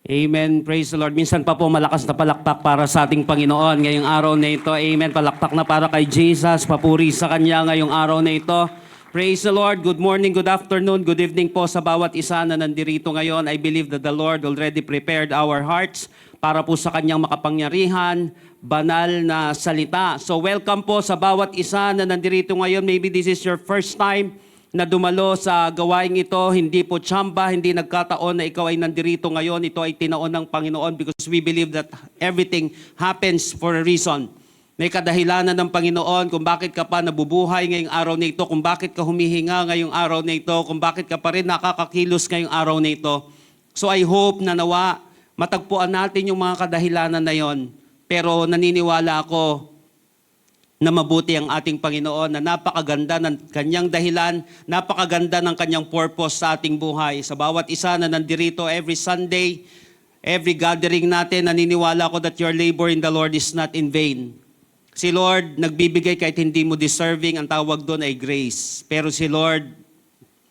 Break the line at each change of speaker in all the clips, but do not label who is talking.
Amen. Praise the Lord. Minsan pa po malakas na palakpak para sa ating Panginoon ngayong araw na ito. Amen. Palakpak na para kay Jesus. Papuri sa Kanya ngayong araw na ito. Praise the Lord. Good morning, good afternoon, good evening po sa bawat isa na nandirito ngayon. I believe that the Lord already prepared our hearts para po sa Kanyang makapangyarihan, banal na salita. So welcome po sa bawat isa na nandirito ngayon. Maybe this is your first time na dumalo sa gawaing ito, hindi po tsamba, hindi nagkataon na ikaw ay nandirito ngayon. Ito ay tinaon ng Panginoon because we believe that everything happens for a reason. May kadahilanan ng Panginoon kung bakit ka pa nabubuhay ngayong araw na ito, kung bakit ka humihinga ngayong araw na ito, kung bakit ka pa rin nakakakilos ngayong araw na ito. So I hope na nawa, matagpuan natin yung mga kadahilanan na yon. Pero naniniwala ako na mabuti ang ating Panginoon, na napakaganda ng kanyang dahilan, napakaganda ng kanyang purpose sa ating buhay. Sa bawat isa na nandirito every Sunday, every gathering natin, naniniwala ko that your labor in the Lord is not in vain. Si Lord, nagbibigay kahit hindi mo deserving, ang tawag doon ay grace. Pero si Lord,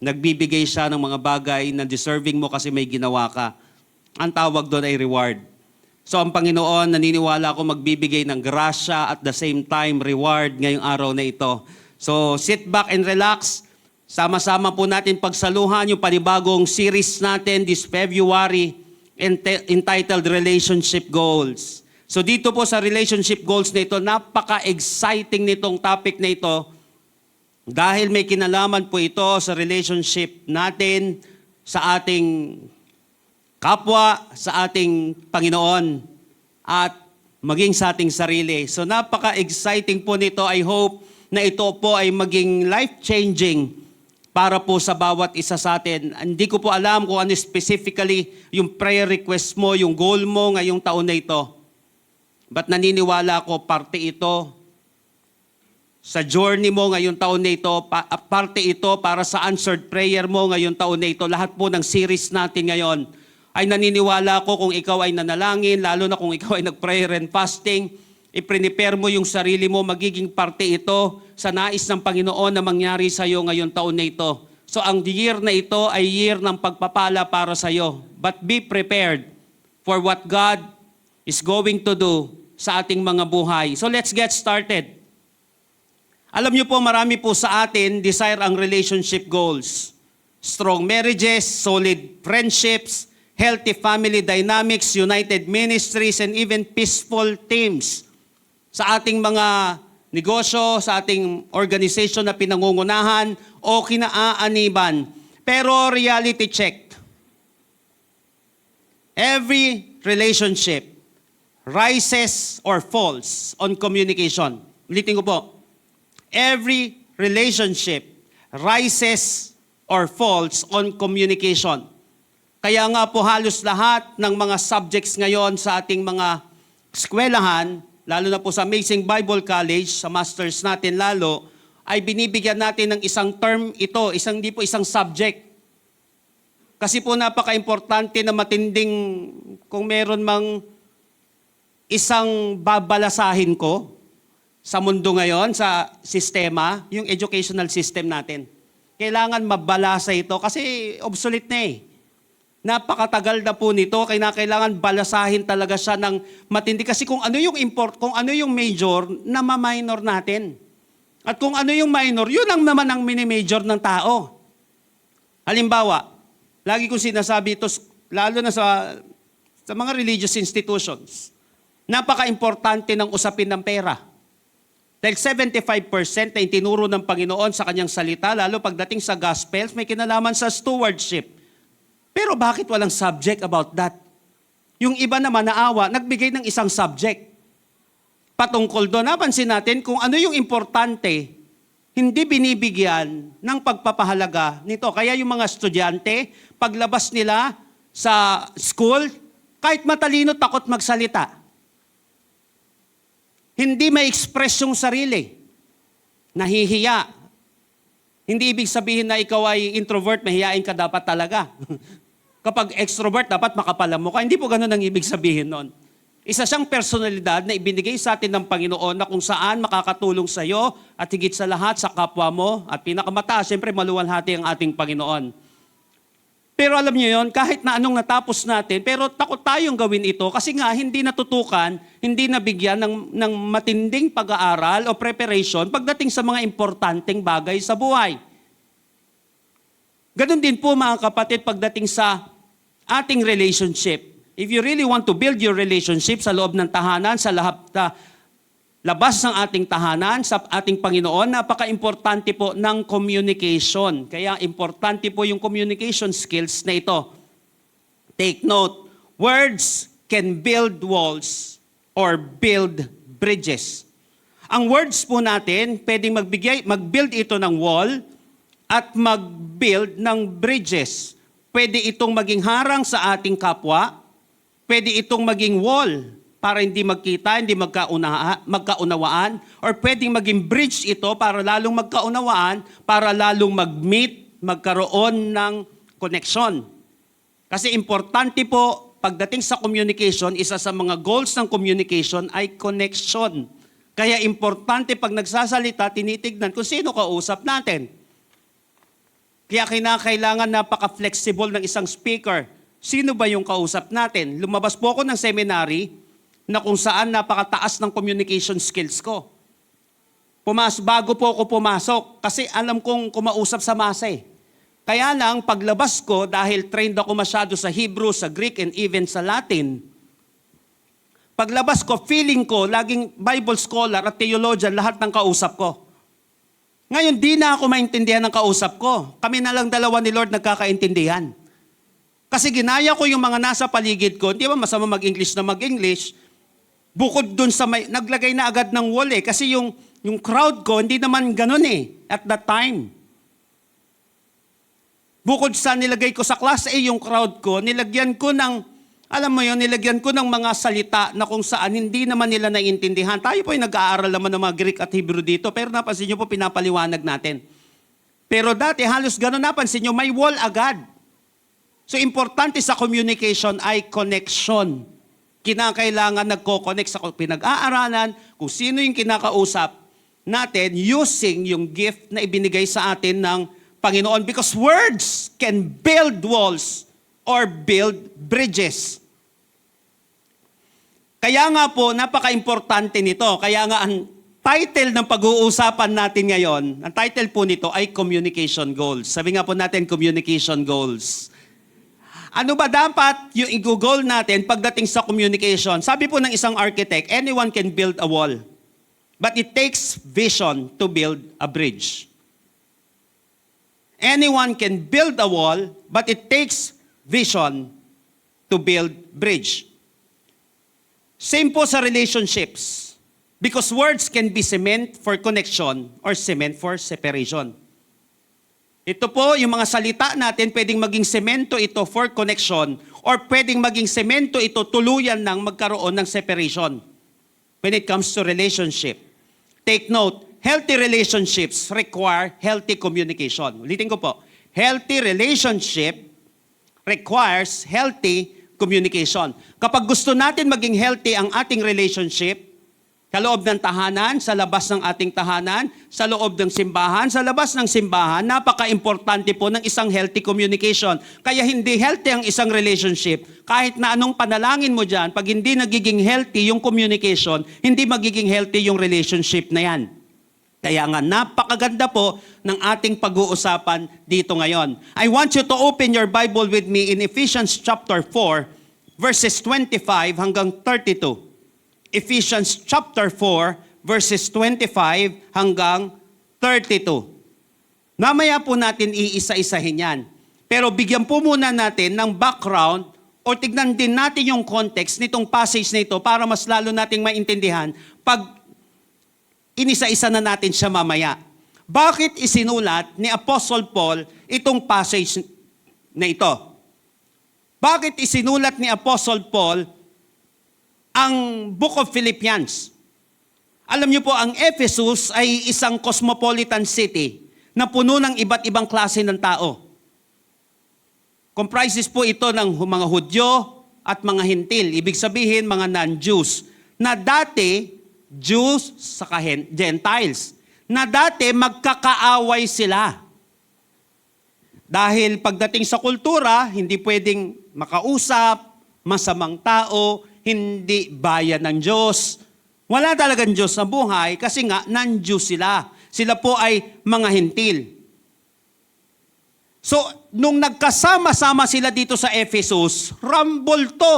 nagbibigay siya ng mga bagay na deserving mo kasi may ginawa ka. Ang tawag doon ay reward. So ang Panginoon, naniniwala ako magbibigay ng grasya at the same time reward ngayong araw na ito. So sit back and relax. Sama-sama po natin pagsaluhan yung panibagong series natin this February entitled Relationship Goals. So dito po sa relationship goals na ito, napaka-exciting nitong topic na ito dahil may kinalaman po ito sa relationship natin sa ating kapwa, sa ating Panginoon, at maging sa ating sarili. So napaka-exciting po nito. I hope na ito po ay maging life-changing para po sa bawat isa sa atin. Hindi ko po alam kung ano specifically yung prayer request mo, yung goal mo ngayong taon na ito. But naniniwala ko parte ito sa journey mo ngayong taon na ito, parte ito para sa answered prayer mo ngayong taon na ito. Lahat po ng series natin ngayon ay naniniwala ko kung ikaw ay nanalangin, lalo na kung ikaw ay nag-prayer and fasting, i-prepare mo yung sarili mo, magiging parte ito sa nais ng Panginoon na mangyari sa iyo ngayong taon na ito. So ang year na ito ay year ng pagpapala para sa iyo. But be prepared for what God is going to do sa ating mga buhay. So let's get started. Alam niyo po, marami po sa atin desire ang relationship goals. Strong marriages, solid friendships, healthy family dynamics, united ministries, and even peaceful teams sa ating mga negosyo, sa ating organization na pinangungunahan o kinaaaniban. Pero reality check. Every relationship rises or falls on communication. Ulitin ko po. Every relationship rises or falls on communication. Kaya nga po halos lahat ng mga subjects ngayon sa ating mga eskwelahan, lalo na po sa Amazing Bible College, sa masters natin lalo, ay binibigyan natin ng isang term ito, hindi po isang subject. Kasi po napaka-importante na matinding kung meron mang isang babalasahin ko sa mundo ngayon, sa sistema, yung educational system natin. Kailangan mabalasa ito kasi obsolete na eh. Napakatagal na po nito, kaya kailangan balasahin talaga siya ng matindi. Kasi kung ano yung kung ano yung major, na ma-minor natin. At kung ano yung minor, yun ang naman ang mini-major ng tao. Halimbawa, lagi kong sinasabi ito, lalo na sa mga religious institutions, napaka-importante ng usapin ng pera. Dahil 75% na itinuro ng Panginoon sa kanyang salita, lalo pagdating sa Gospels, may kinalaman sa stewardship. Pero bakit walang subject about that? Yung iba naman naawa, nagbigay ng isang subject. Patungkol doon, napansin natin kung ano yung importante, hindi binibigyan ng pagpapahalaga nito. Kaya yung mga estudyante, paglabas nila sa school, kahit matalino, takot magsalita. Hindi ma-express yung sarili. Nahihiya. Hindi ibig sabihin na ikaw ay introvert, mahihain ka dapat talaga. Kapag extrovert, dapat makapalam mo ka. Hindi po ganun ang ibig sabihin nun. Isa siyang personalidad na ibinigay sa atin ng Panginoon na kung saan makakatulong sa iyo at higit sa lahat sa kapwa mo. At pinakamataas, siyempre maluwalhati ang ating Panginoon. Pero alam niyo yon, kahit na anong natapos natin, pero takot tayong gawin ito kasi nga hindi natutukan, hindi nabigyan ng matinding pag-aaral o preparation pagdating sa mga importanteng bagay sa buhay. Ganon din po mga kapatid pagdating sa ating relationship. If you really want to build your relationship sa loob ng tahanan, sa labas ng ating tahanan, sa ating Panginoon, napaka-importante po ng communication. Kaya importante po yung communication skills na ito. Take note, words can build walls or build bridges. Ang words po natin, pwedeng mag-build ito ng wall at mag-build ng bridges. Pwede itong maging harang sa ating kapwa, pwede itong maging wall para hindi magkita, hindi magkaunawaan, or pwedeng maging bridge ito para lalong magkaunawaan, para lalong mag-meet, magkaroon ng connection. Kasi importante po, pagdating sa communication, isa sa mga goals ng communication ay connection. Kaya importante pag nagsasalita, tinitignan kung sino kausap natin. Kaya kinakailangan napaka-flexible ng isang speaker. Sino ba yung kausap natin? Lumabas po ako ng seminary, na kung saan napakataas ng communication skills ko. Bago po ako pumasok, kasi alam kong kumausap sa masa eh. Kaya lang, paglabas ko, dahil trained ako masyado sa Hebrew, sa Greek, and even sa Latin, paglabas ko, feeling ko, laging Bible scholar at theologian, lahat ng kausap ko. Ngayon, di na ako maintindihan ng kausap ko. Kami na lang dalawa ni Lord nagkakaintindihan. Kasi ginaya ko yung mga nasa paligid ko, hindi ba masama mag-English na mag-English, bukod dun sa naglagay na agad ng wall eh. Kasi yung crowd ko, hindi naman ganun eh, at that time. Bukod sa nilagay ko sa class A yung crowd ko, nilagyan ko ng, alam mo yun, nilagyan ko ng mga salita na kung saan hindi naman nila naiintindihan. Tayo po ay nag-aaral naman ng mga Greek at Hebrew dito, pero napansin nyo po, pinapaliwanag natin. Pero dati, halos ganun napansin nyo, may wall agad. So, importante sa communication ay connection. Kinakailangan nagko-connect sa pinag-aaralan, kung sino yung kinakausap natin using yung gift na ibinigay sa atin ng Panginoon. Because words can build walls or build bridges. Kaya nga po, napaka-importante nito. Kaya nga ang title ng pag-uusapan natin ngayon, ang title po nito ay Communication Goals. Sabi nga po natin, Communication Goals. Ano ba dapat yung i-goal natin pagdating sa communication? Sabi po ng isang architect, anyone can build a wall. But it takes vision to build a bridge. Anyone can build a wall, but it takes vision to build bridge. Same po sa relationships. Because words can be cement for connection or cement for separation. Ito po, yung mga salita natin, pwedeng maging semento ito for connection or pwedeng maging semento ito tuluyan ng magkaroon ng separation when it comes to relationship. Take note, healthy relationships require healthy communication. Ulitin ko po, healthy relationship requires healthy communication. Kapag gusto natin maging healthy ang ating relationship, sa loob ng tahanan, sa labas ng ating tahanan, sa loob ng simbahan, sa labas ng simbahan, napaka-importante po ng isang healthy communication. Kaya hindi healthy ang isang relationship. Kahit na anong panalangin mo dyan, pag hindi nagiging healthy yung communication, hindi magiging healthy yung relationship na yan. Kaya nga, napakaganda po ng ating pag-uusapan dito ngayon. I want you to open your Bible with me in Ephesians chapter 4, verses 25 hanggang 32. Ephesians chapter 4, verses 25 hanggang 32. Mamaya po natin iisa-isahin yan. Pero bigyan po muna natin ng background o tignan din natin yung context nitong passage na ito para mas lalo nating maintindihan pag inisa-isa na natin siya mamaya. Bakit isinulat ni Apostle Paul itong passage na ito? Bakit isinulat ni Apostle Paul ang Book of Philippians? Alam niyo po, ang Ephesus ay isang cosmopolitan city na puno ng iba't ibang klase ng tao. Comprises po ito ng mga Hudyo at mga Hintil. Ibig sabihin, mga non-Jews. Na dati, Jews saka Gentiles. Na dati, magkakaaway sila. Dahil pagdating sa kultura, hindi pwedeng makausap, masamang tao, hindi bayan ng Diyos. Wala talagang Diyos sa buhay kasi nga non-Diyos sila. Sila po ay mga hentil. So, nung nagkasama-sama sila dito sa Ephesus, rumble to.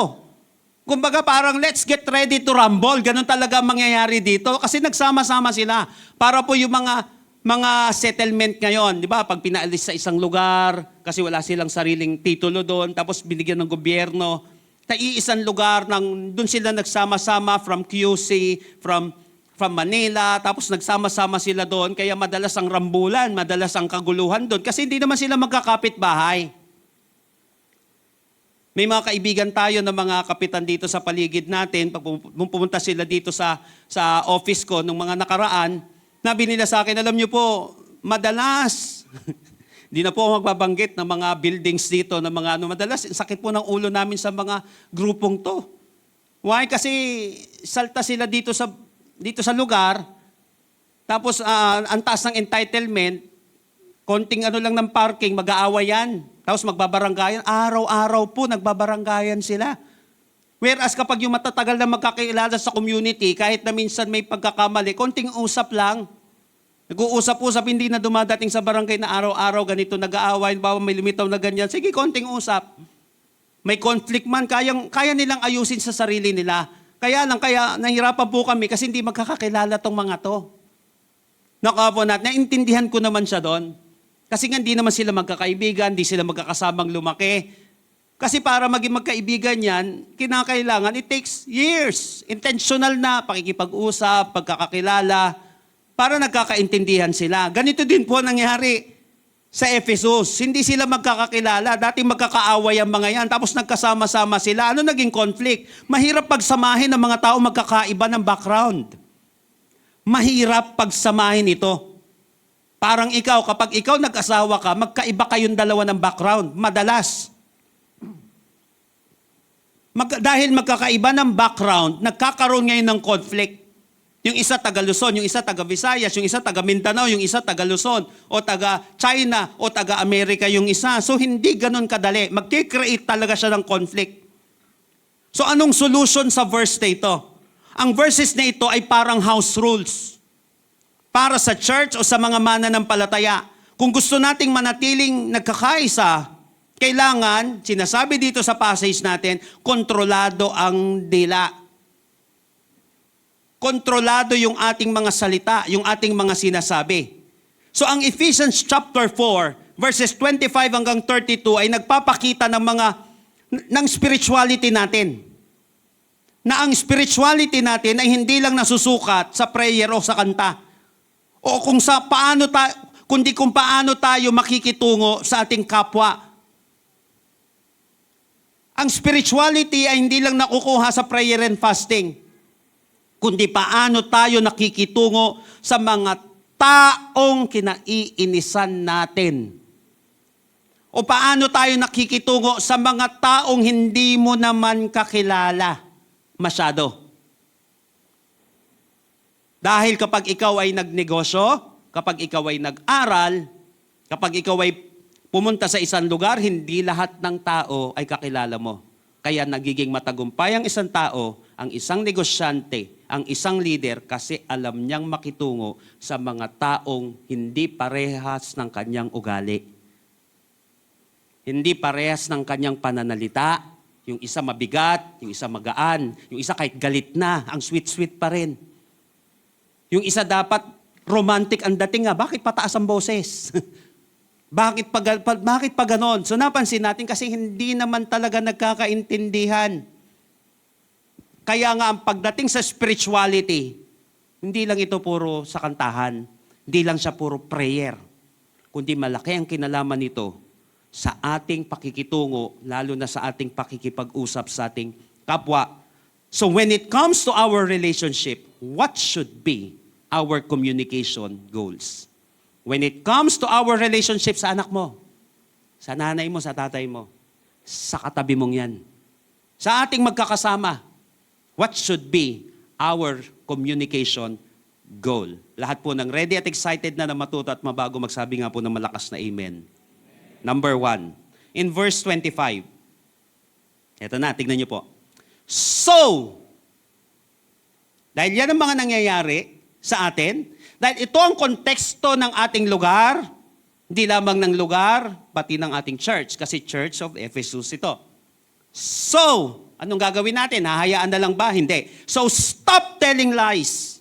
Kumbaga parang let's get ready to rumble. Ganun talaga mangyayari dito kasi nagsama-sama sila. Para po yung mga settlement ngayon, di ba? Pag pinaalis sa isang lugar, kasi wala silang sariling titulo doon, tapos binigyan ng gobyerno, iisang lugar, doon sila nagsama-sama from QC, from Manila, tapos nagsama-sama sila doon, kaya madalas ang rambulan, madalas ang kaguluhan doon, kasi hindi naman sila magkakapit-bahay. May mga kaibigan tayo na mga kapitan dito sa paligid natin, pag pumunta sila dito sa office ko nung mga nakaraan, nabi nila sa akin, alam niyo po, madalas, di na po ako magbabanggit ng mga buildings dito, ng mga madalas, sakit po ng ulo namin sa mga grupong to. Why? Kasi salta sila dito sa lugar, tapos ang taas ng entitlement, konting lang ng parking, mag-aaway yan. Tapos magbabaranggayan, araw-araw po nagbabaranggayan sila. Whereas kapag yung matatagal na magkakilala sa community, kahit na minsan may pagkakamali, konting usap lang. Nag-uusap-usap, hindi na dumadating sa barangay na araw-araw, ganito nag-aaway, bawa may lumitaw na ganyan. Sige, konting usap. May conflict man, kaya nilang ayusin sa sarili nila. Kaya nahirapan po kami kasi hindi magkakakilala tong mga to. Nakapo natin, naintindihan ko naman siya doon. Kasi nga hindi naman sila magkakaibigan, hindi sila magkakasamang lumaki. Kasi para maging magkaibigan yan, kinakailangan, it takes years. Intentional na pakikipag-usap, pagkakakilala, para nagkakaintindihan sila. Ganito din po nangyari sa Ephesus. Hindi sila magkakakilala. Dati magkakaaway ang mga yan. Tapos nagkasama-sama sila. Ano naging conflict? Mahirap pagsamahin ng mga tao magkakaiba ng background. Mahirap pagsamahin ito. Parang ikaw, kapag ikaw nag-asawa ka, magkaiba kayong dalawa ng background. Madalas. Dahil magkakaiba ng background, nagkakaroon ngayon ng conflict. Yung isa taga Luzon, yung isa taga Visayas, yung isa taga Mindanao, yung isa taga Luzon, o taga China, o taga Amerika yung isa. So hindi ganun kadali. Magkikreate talaga siya ng conflict. So anong solution sa verse na ito? Ang verses na ito ay parang house rules. Para sa church o sa mga mananampalataya. Kung gusto nating manatiling nagkakaisa, kailangan, sinasabi dito sa passage natin, kontrolado ang dila. Kontrolado yung ating mga salita, yung ating mga sinasabi. So ang Ephesians chapter 4, verses 25 hanggang 32 ay nagpapakita ng spirituality natin. Na ang spirituality natin ay hindi lang nasusukat sa prayer o sa kanta. O kung paano tayo makikitungo sa ating kapwa. Ang spirituality ay hindi lang nakukuha sa prayer and fasting, kundi paano tayo nakikitungo sa mga taong kinaiinisan natin. O paano tayo nakikitungo sa mga taong hindi mo naman kakilala masyado. Dahil kapag ikaw ay nagnegosyo, kapag ikaw ay nag-aral, kapag ikaw ay pumunta sa isang lugar, hindi lahat ng tao ay kakilala mo. Kaya nagiging matagumpay ang isang tao, ang isang negosyante, ang isang leader kasi alam niyang makitungo sa mga taong hindi parehas ng kanyang ugali. Hindi parehas ng kanyang pananalita. Yung isa mabigat, yung isa magaan, yung isa kahit galit na, ang sweet-sweet pa rin. Yung isa dapat romantic ang dating nga. Bakit pataas ang boses? Bakit pa ganon? So napansin natin kasi hindi naman talaga nagkakaintindihan. Kaya nga ang pagdating sa spirituality, hindi lang ito puro sa kantahan. Hindi lang siya puro prayer. Kundi malaki ang kinalaman nito sa ating pakikitungo, lalo na sa ating pakikipag-usap sa ating kapwa. So when it comes to our relationship, what should be our communication goals? When it comes to our relationship sa anak mo, sa nanay mo, sa tatay mo, sa katabi mong yan, sa ating magkakasama, what should be our communication goal? Lahat po ng ready at excited na matuto at mabago, magsabi nga po ng malakas na amen. Number 1. In verse 25. Ito na, tignan niyo po. So, dahil yan ang mga nangyayari sa atin, dahil ito ang konteksto ng ating lugar, hindi lamang ng lugar, pati ng ating church, kasi Church of Ephesus ito. So, anong gagawin natin? Hahayaan na lang ba? Hindi. So, stop telling lies.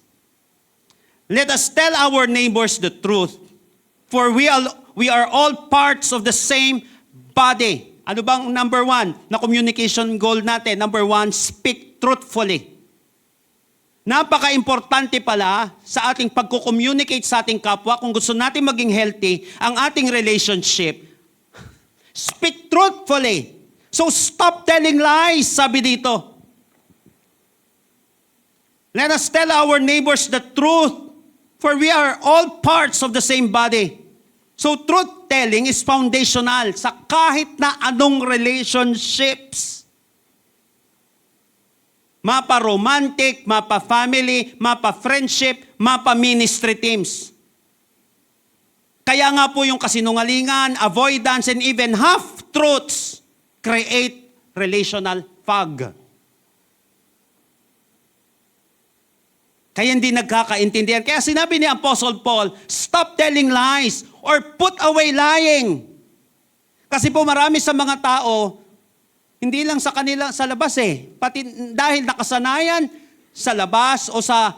Let us tell our neighbors the truth, for we are all parts of the same body. Ano bang number 1 na communication goal natin? Number 1, speak truthfully. Napaka-importante pala sa ating pagko-communicate sa ating kapwa kung gusto natin maging healthy ang ating relationship. Speak truthfully. So stop telling lies, sabi dito. Let us tell our neighbors the truth, for we are all parts of the same body. So truth-telling is foundational sa kahit na anong relationships. Mapa-romantic, mapa-family, mapa-friendship, mapa-ministry teams. Kaya nga po yung kasinungalingan, avoidance, and even half-truths create relational fog. Kaya hindi nagkakaintindihan. Kaya sinabi ni Apostle Paul, stop telling lies or put away lying. Kasi po marami sa mga tao, hindi lang sa kanila sa labas pati dahil nakasanayan sa labas o sa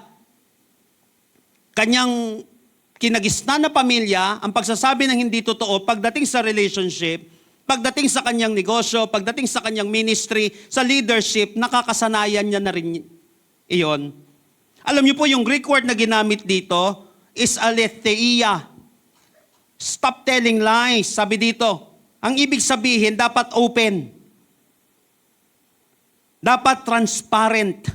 kanyang kinagisnan na pamilya, ang pagsasabi ng hindi totoo pagdating sa relationship, pagdating sa kanyang negosyo, pagdating sa kanyang ministry, sa leadership, nakakasanayan niya na rin iyon. Alam niyo po, yung Greek word na ginamit dito is aletheia. Stop telling lies, sabi dito. Ang ibig sabihin, dapat open. Dapat transparent.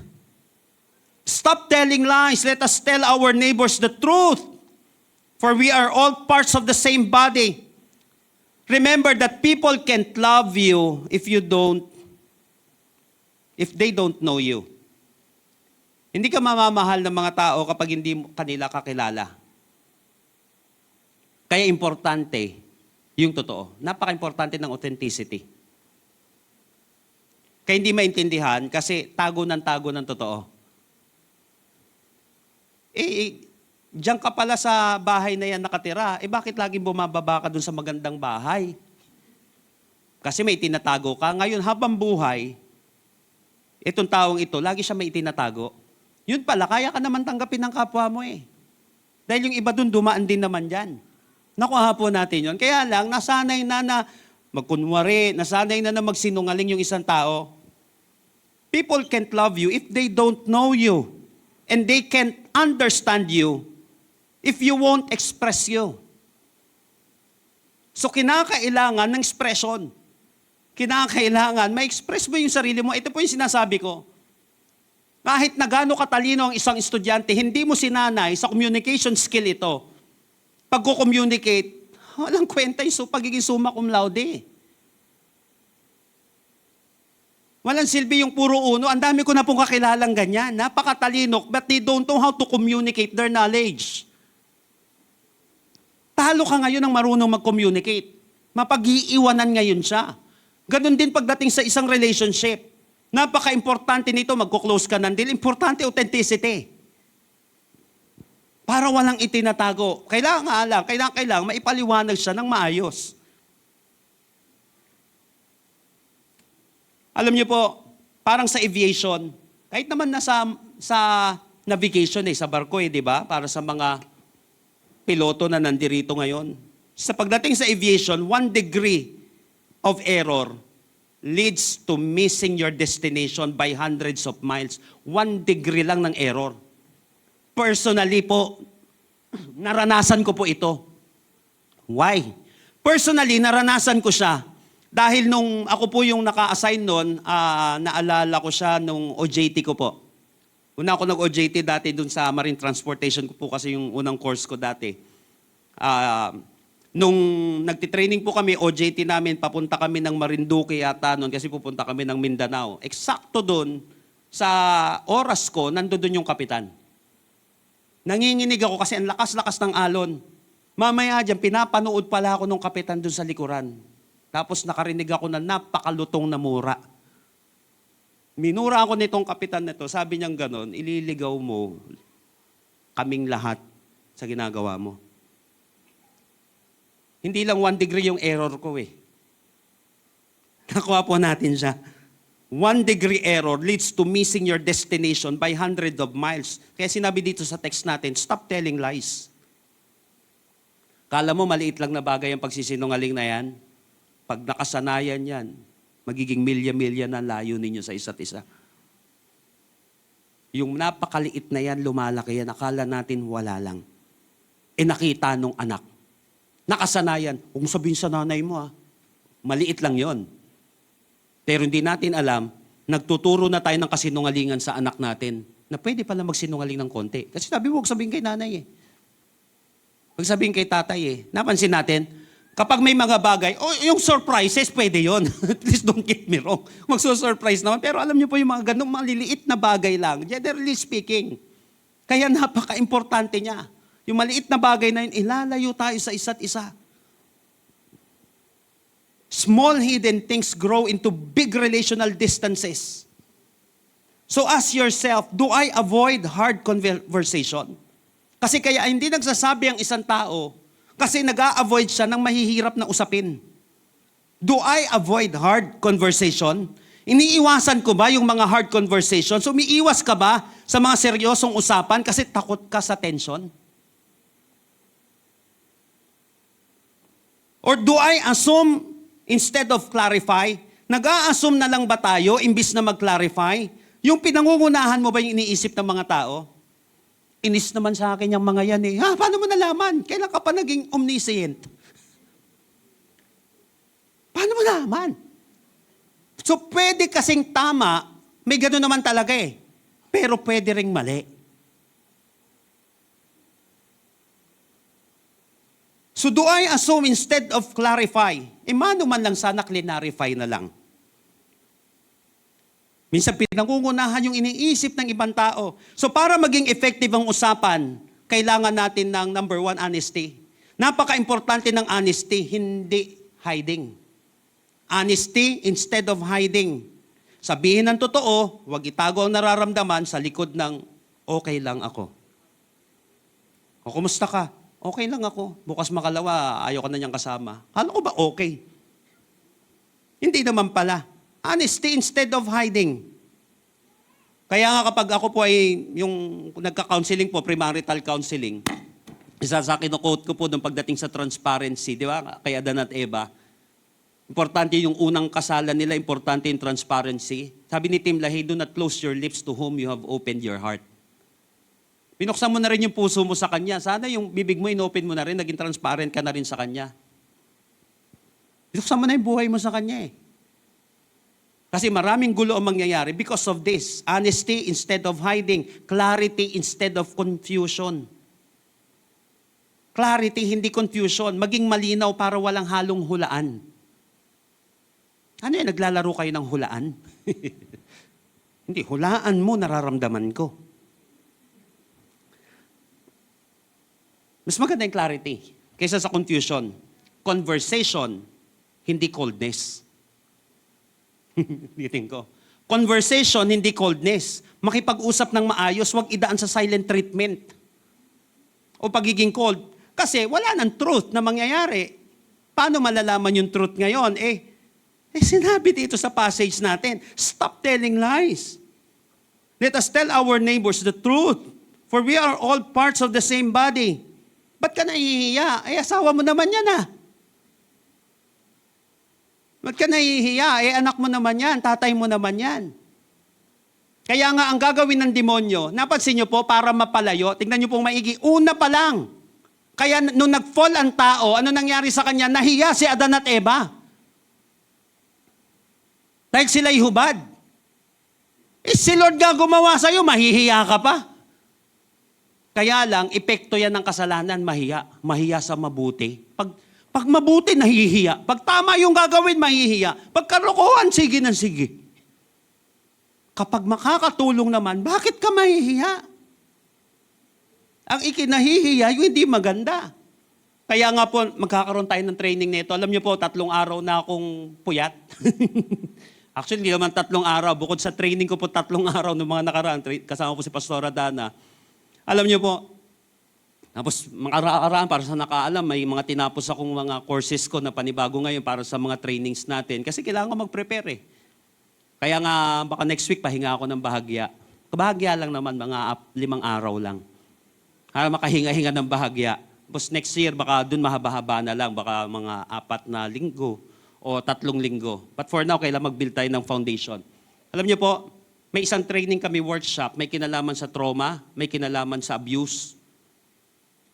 Stop telling lies. Let us tell our neighbors the truth. For we are all parts of the same body. Remember that people can't love you if they don't know you. Hindi ka mamamahal ng mga tao kapag hindi kanila kakilala. Kaya importante yung totoo. Napaka-importante ng authenticity. Kaya hindi maintindihan kasi tago ng totoo. Diyan ka pala sa bahay na yan nakatira. Bakit laging bumababa ka dun sa magandang bahay? Kasi may itinatago ka. Ngayon, habang buhay, itong taong ito, lagi siya may itinatago. Yun pala, kaya ka naman tanggapin ng kapwa mo Dahil yung iba dun, dumaan din naman dyan. Nakuha po natin yun. Kaya lang, nasanay na magkunwari, nasanay na magsinungaling yung isang tao. People can't love you if they don't know you. And they can't understand you if you won't express you. So kinakailangan ng expression. Kinakailangan, ma-express mo yung sarili mo. Ito po yung sinasabi ko. Kahit na gaano katalino ang isang estudyante, hindi mo sinanay sa communication skill ito. Pagko-communicate, walang kwenta yung pagiging summa cum laude. Walang silbi yung puro uno. Ang dami ko na pong kakilalang ganyan. Napakatalino, but they don't know how to communicate their knowledge. Talo ka ngayon ng marunong mag-communicate. Mapag-iiwanan ngayon siya. Ganon din pagdating sa isang relationship. Napaka-importante nito, magko-close ka ng deal. Importante, authenticity. Para walang itinatago. Kailangan maipaliwanag siya ng maayos. Alam niyo po, parang sa aviation, kahit naman sa navigation sa barko di ba? Para sa mga piloto na nandirito ngayon. Sa pagdating sa aviation, 1 degree of error leads to missing your destination by hundreds of miles. 1 degree lang ng error. Personally po, naranasan ko po ito. Why? Personally, naranasan ko siya. Dahil nung ako po yung naka-assign noon, naalala ko siya nung OJT ko po. Una ako nag-OJT dati dun sa Marine Transportation ko po kasi yung unang course ko dati. Nung nagtitraining po kami, OJT namin, papunta kami ng Marinduque yata noon kasi pupunta kami ng Mindanao. Eksakto doon, sa oras ko, nandoon yung kapitan. Nanginginig ako kasi ang lakas-lakas ng alon. Mamaya dyan, pinapanood pala ako nung kapitan doon sa likuran. Tapos nakarinig ako na napakalutong na mura. Minura ako nitong kapitan na to, sabi niyang ganon, ililigaw mo kaming lahat sa ginagawa mo. Hindi lang 1 degree yung error ko eh. Nakuha po natin siya. 1 degree error leads to missing your destination by hundreds of miles. Kaya sinabi dito sa text natin, stop telling lies. Kala mo maliit lang na bagay ang pagsisinungaling na yan? Pag nakasanayan yan, magiging milya-milya na layo ninyo sa isa't isa. Yung napakaliit na yan, lumalaki yan, akala natin wala lang. Nakita nung anak. Nakasanayan. Huwag mo sabihin sa nanay mo maliit lang yon. Pero hindi natin alam, nagtuturo na tayo ng kasinungalingan sa anak natin na pwede pala magsinungaling ng konti. Kasi sabi mo, huwag sabihin kay nanay Huwag sabihin kay tatay Napansin natin, kapag may mga bagay, yung surprises, pwede yon. Please don't get me wrong. Magsusurprise naman. Pero alam niyo po yung mga ganong maliliit na bagay lang, generally speaking. Kaya napaka-importante niya. Yung maliit na bagay na yun, ilalayo tayo sa isa't isa. Small hidden things grow into big relational distances. So ask yourself, do I avoid hard conversation? Kasi kaya hindi nagsasabi ang isang tao kasi nag-a-avoid siya ng mahihirap na usapin. Do I avoid hard conversation? Iniiwasan ko ba yung mga hard conversations? Umiiwas ka ba sa mga seryosong usapan kasi takot ka sa tension? Or do I assume instead of clarify? Nag-a-assume na lang ba tayo imbis na mag-clarify? Yung pinangungunahan mo ba yung iniisip ng mga tao? Inis naman sa akin yung mga yan paano mo nalaman? Kailan ka pa naging omniscient? Paano mo nalaman? So pwede kasing tama, may gano'n naman talaga pero pwede ring mali. So do I assume instead of clarify? Mano man lang sana clarify na lang. Minsan pinangungunahan yung iniisip ng ibang tao. So para maging effective ang usapan, kailangan natin ng number 1, honesty. Napaka-importante ng honesty, hindi hiding. Honesty instead of hiding. Sabihin ng totoo, huwag itago ang nararamdaman sa likod ng okay lang ako. O kumusta ka? Okay lang ako. Bukas makalawa, ayaw ka na niyang kasama. Kala ko ba okay? Hindi naman pala. Honesty instead of hiding. Kaya nga kapag ako po ay yung nagka-counseling po, premarital counseling, isa sa kino-quote ko po nung pagdating sa transparency, di ba? Kay Adan at Eva, importante yung unang kasalan nila, importante yung transparency. Sabi ni Tim LaHaye, do not close your lips to whom you have opened your heart. Binuksan mo na rin yung puso mo sa Kanya. Sana yung bibig mo, inopen mo na rin, naging transparent ka na rin sa Kanya. Binuksan mo na yung buhay mo sa Kanya Kasi maraming gulo ang mangyayari because of this. Honesty instead of hiding. Clarity instead of confusion. Clarity, hindi confusion. Maging malinaw para walang halong hulaan. Ano naglalaro kayo ng hulaan? Hindi, hulaan mo, nararamdaman ko. Mas maganda yung clarity kaysa sa confusion. Conversation, hindi coldness. Bitin ko. Conversation, hindi coldness. Makipag-usap ng maayos, huwag idaan sa silent treatment. O pagiging cold. Kasi wala nang truth na mangyayari. Paano malalaman yung truth ngayon? Sinabi dito sa passage natin, stop telling lies. Let us tell our neighbors the truth. For we are all parts of the same body. Ba't ka nahihiya? Asawa mo naman yan Ba't ka nahihiya? Anak mo naman yan, tatay mo naman yan. Kaya nga, ang gagawin ng demonyo, napansin nyo po, para mapalayo, tingnan nyo pong maigi, una pa lang. Kaya nung nag-fall ang tao, ano nangyari sa kanya? Nahiya si Adan at Eva. Dahil sila'y hubad. Si Lord nga gumawa sa'yo, mahihiya ka pa. Kaya lang, epekto yan ng kasalanan, mahiya. Mahiya sa mabuti. Pag mabuti, nahihiya. Pag tama yung gagawin, mahihiya. Pag kalokohan, sige na sige. Kapag makakatulong naman, bakit ka mahihiya? Ang ikinahihiya, yung hindi maganda. Kaya nga po, magkakaroon tayo ng training nito. Alam niyo po, 3 araw na akong puyat. Actually, hindi naman 3 araw. Bukod sa training ko po, 3 araw ng mga nakaraan. Kasama po si Pastora Dana. Alam niyo po, tapos mga araan, para sa nakaalam, may mga tinapos akong mga courses ko na panibago ngayon para sa mga trainings natin. Kasi kailangan ko mag-prepare eh. Kaya nga, baka next week, pahinga ako ng bahagya. Bahagya lang naman, mga 5 araw lang. Para makahinga-hinga ng bahagya. Tapos next year, baka dun mahaba-haba na lang, baka mga 4 na linggo o 3 linggo. But for now, kailangan mag-build tayo ng foundation. Alam niyo po, may isang training kami workshop, may kinalaman sa trauma, may kinalaman sa abuse,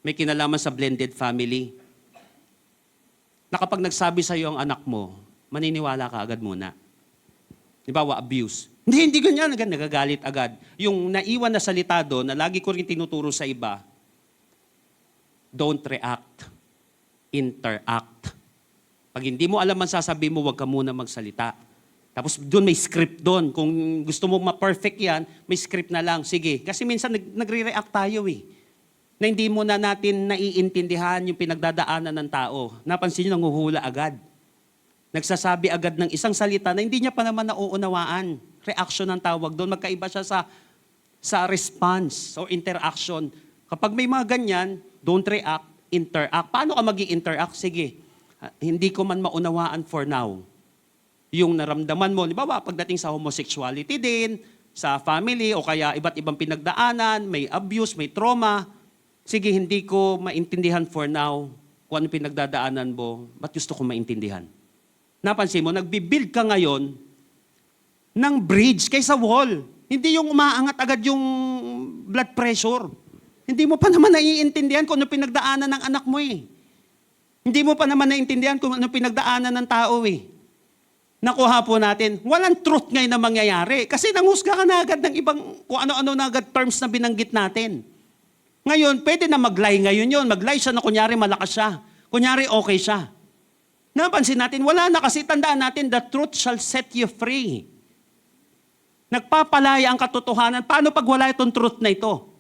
may kinalaman sa blended family. Na kapag nagsabi sa iyo ang anak mo, maniniwala ka agad muna. Di ba, abuse. Hindi ganyan, nagagalit agad. Yung naiwan na salita doon, na lagi ko rin tinuturo sa iba, don't react, interact. Pag hindi mo alam ang sasabihin mo, huwag ka muna magsalita. Tapos doon may script doon. Kung gusto mo ma-perfect yan, may script na lang. Sige. Kasi minsan nagre-react tayo eh. Na hindi mo na natin naiintindihan yung pinagdadaanan ng tao. Napansin nyo, nanguhula agad. Nagsasabi agad ng isang salita na hindi niya pa naman nauunawaan. Reaction ang tawag doon. Magkaiba siya sa response or interaction. Kapag may mga ganyan, don't react, interact. Paano ka mag-i-interact? Sige, hindi ko man maunawaan for now. Yung naramdaman mo, di ba pagdating sa homosexuality din, sa family, o kaya iba't ibang pinagdaanan, may abuse, may trauma. Sige, hindi ko maintindihan for now kung ano pinagdadaanan mo, ba't gusto ko maintindihan? Napansin mo, nagbibuild ka ngayon ng bridge kaysa wall. Hindi yung umaangat agad yung blood pressure. Hindi mo pa naman naiintindihan kung ano pinagdaanan ng anak mo eh. Hindi mo pa naman naiintindihan kung ano pinagdaanan ng tao eh. Nakuha po natin, walang truth ngayon na mangyayari. Kasi nanghusga ka na agad ng ibang, kung ano-ano na agad terms na binanggit natin. Ngayon, pwede na mag-lie ngayon yun. Mag-lie siya na kunyari malakas siya. Kunyari okay siya. Napansin natin, wala na kasi tandaan natin, the truth shall set you free. Nagpapalaya ang katotohanan. Paano pag wala itong truth na ito?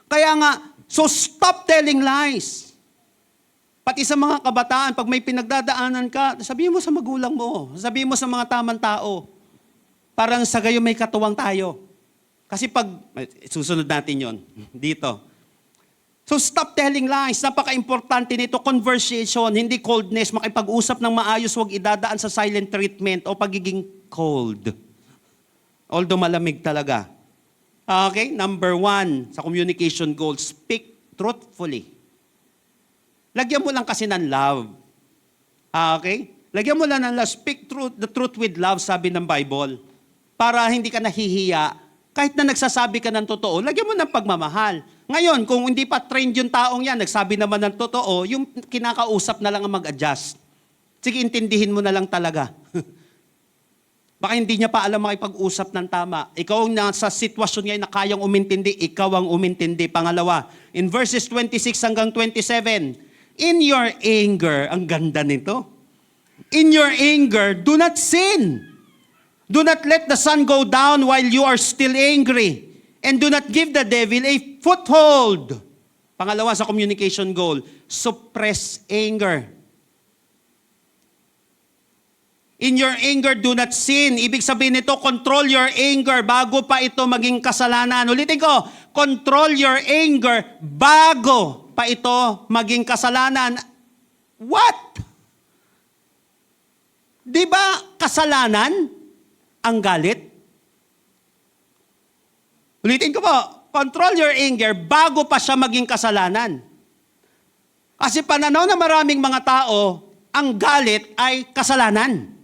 Kaya nga, so stop telling lies. Pati sa mga kabataan, pag may pinagdadaanan ka, sabihin mo sa magulang mo, sabihin mo sa mga tamang tao. Parang sa gayo may katuwang tayo. Kasi pag, susunod natin yon dito. So stop telling lies. Napaka-importante nito, conversation, hindi coldness. Makipag-usap ng maayos, huwag idadaan sa silent treatment o pagiging cold. Although malamig talaga. Okay, number 1 sa communication goals, speak truthfully. Lagyan mo lang kasi ng love. Okay? Lagyan mo lang ng love. Speak the truth with love, sabi ng Bible. Para hindi ka nahihiya. Kahit na nagsasabi ka ng totoo, lagyan mo ng pagmamahal. Ngayon, kung hindi pa trained yung taong yan, nagsabi naman ng totoo, yung kinakausap na lang ang mag-adjust. Sige, intindihin mo na lang talaga. Baka hindi niya pa alam makipag-usap ng tama. Ikaw ang nasa sitwasyon ngayon na kayang umintindi, ikaw ang umintindi. Pangalawa, in verses 26 hanggang 27, in your anger, ang ganda nito. In your anger, do not sin. Do not let the sun go down while you are still angry. And do not give the devil a foothold. Pangalawa sa communication goal, suppress anger. In your anger, do not sin. Ibig sabihin nito, control your anger bago pa ito maging kasalanan. Ulitin ko, control your anger bago pa ito maging kasalanan. What? Di ba kasalanan ang galit? Ulitin ko po, control your anger bago pa siya maging kasalanan. Kasi pananaw na maraming mga tao, ang galit ay kasalanan.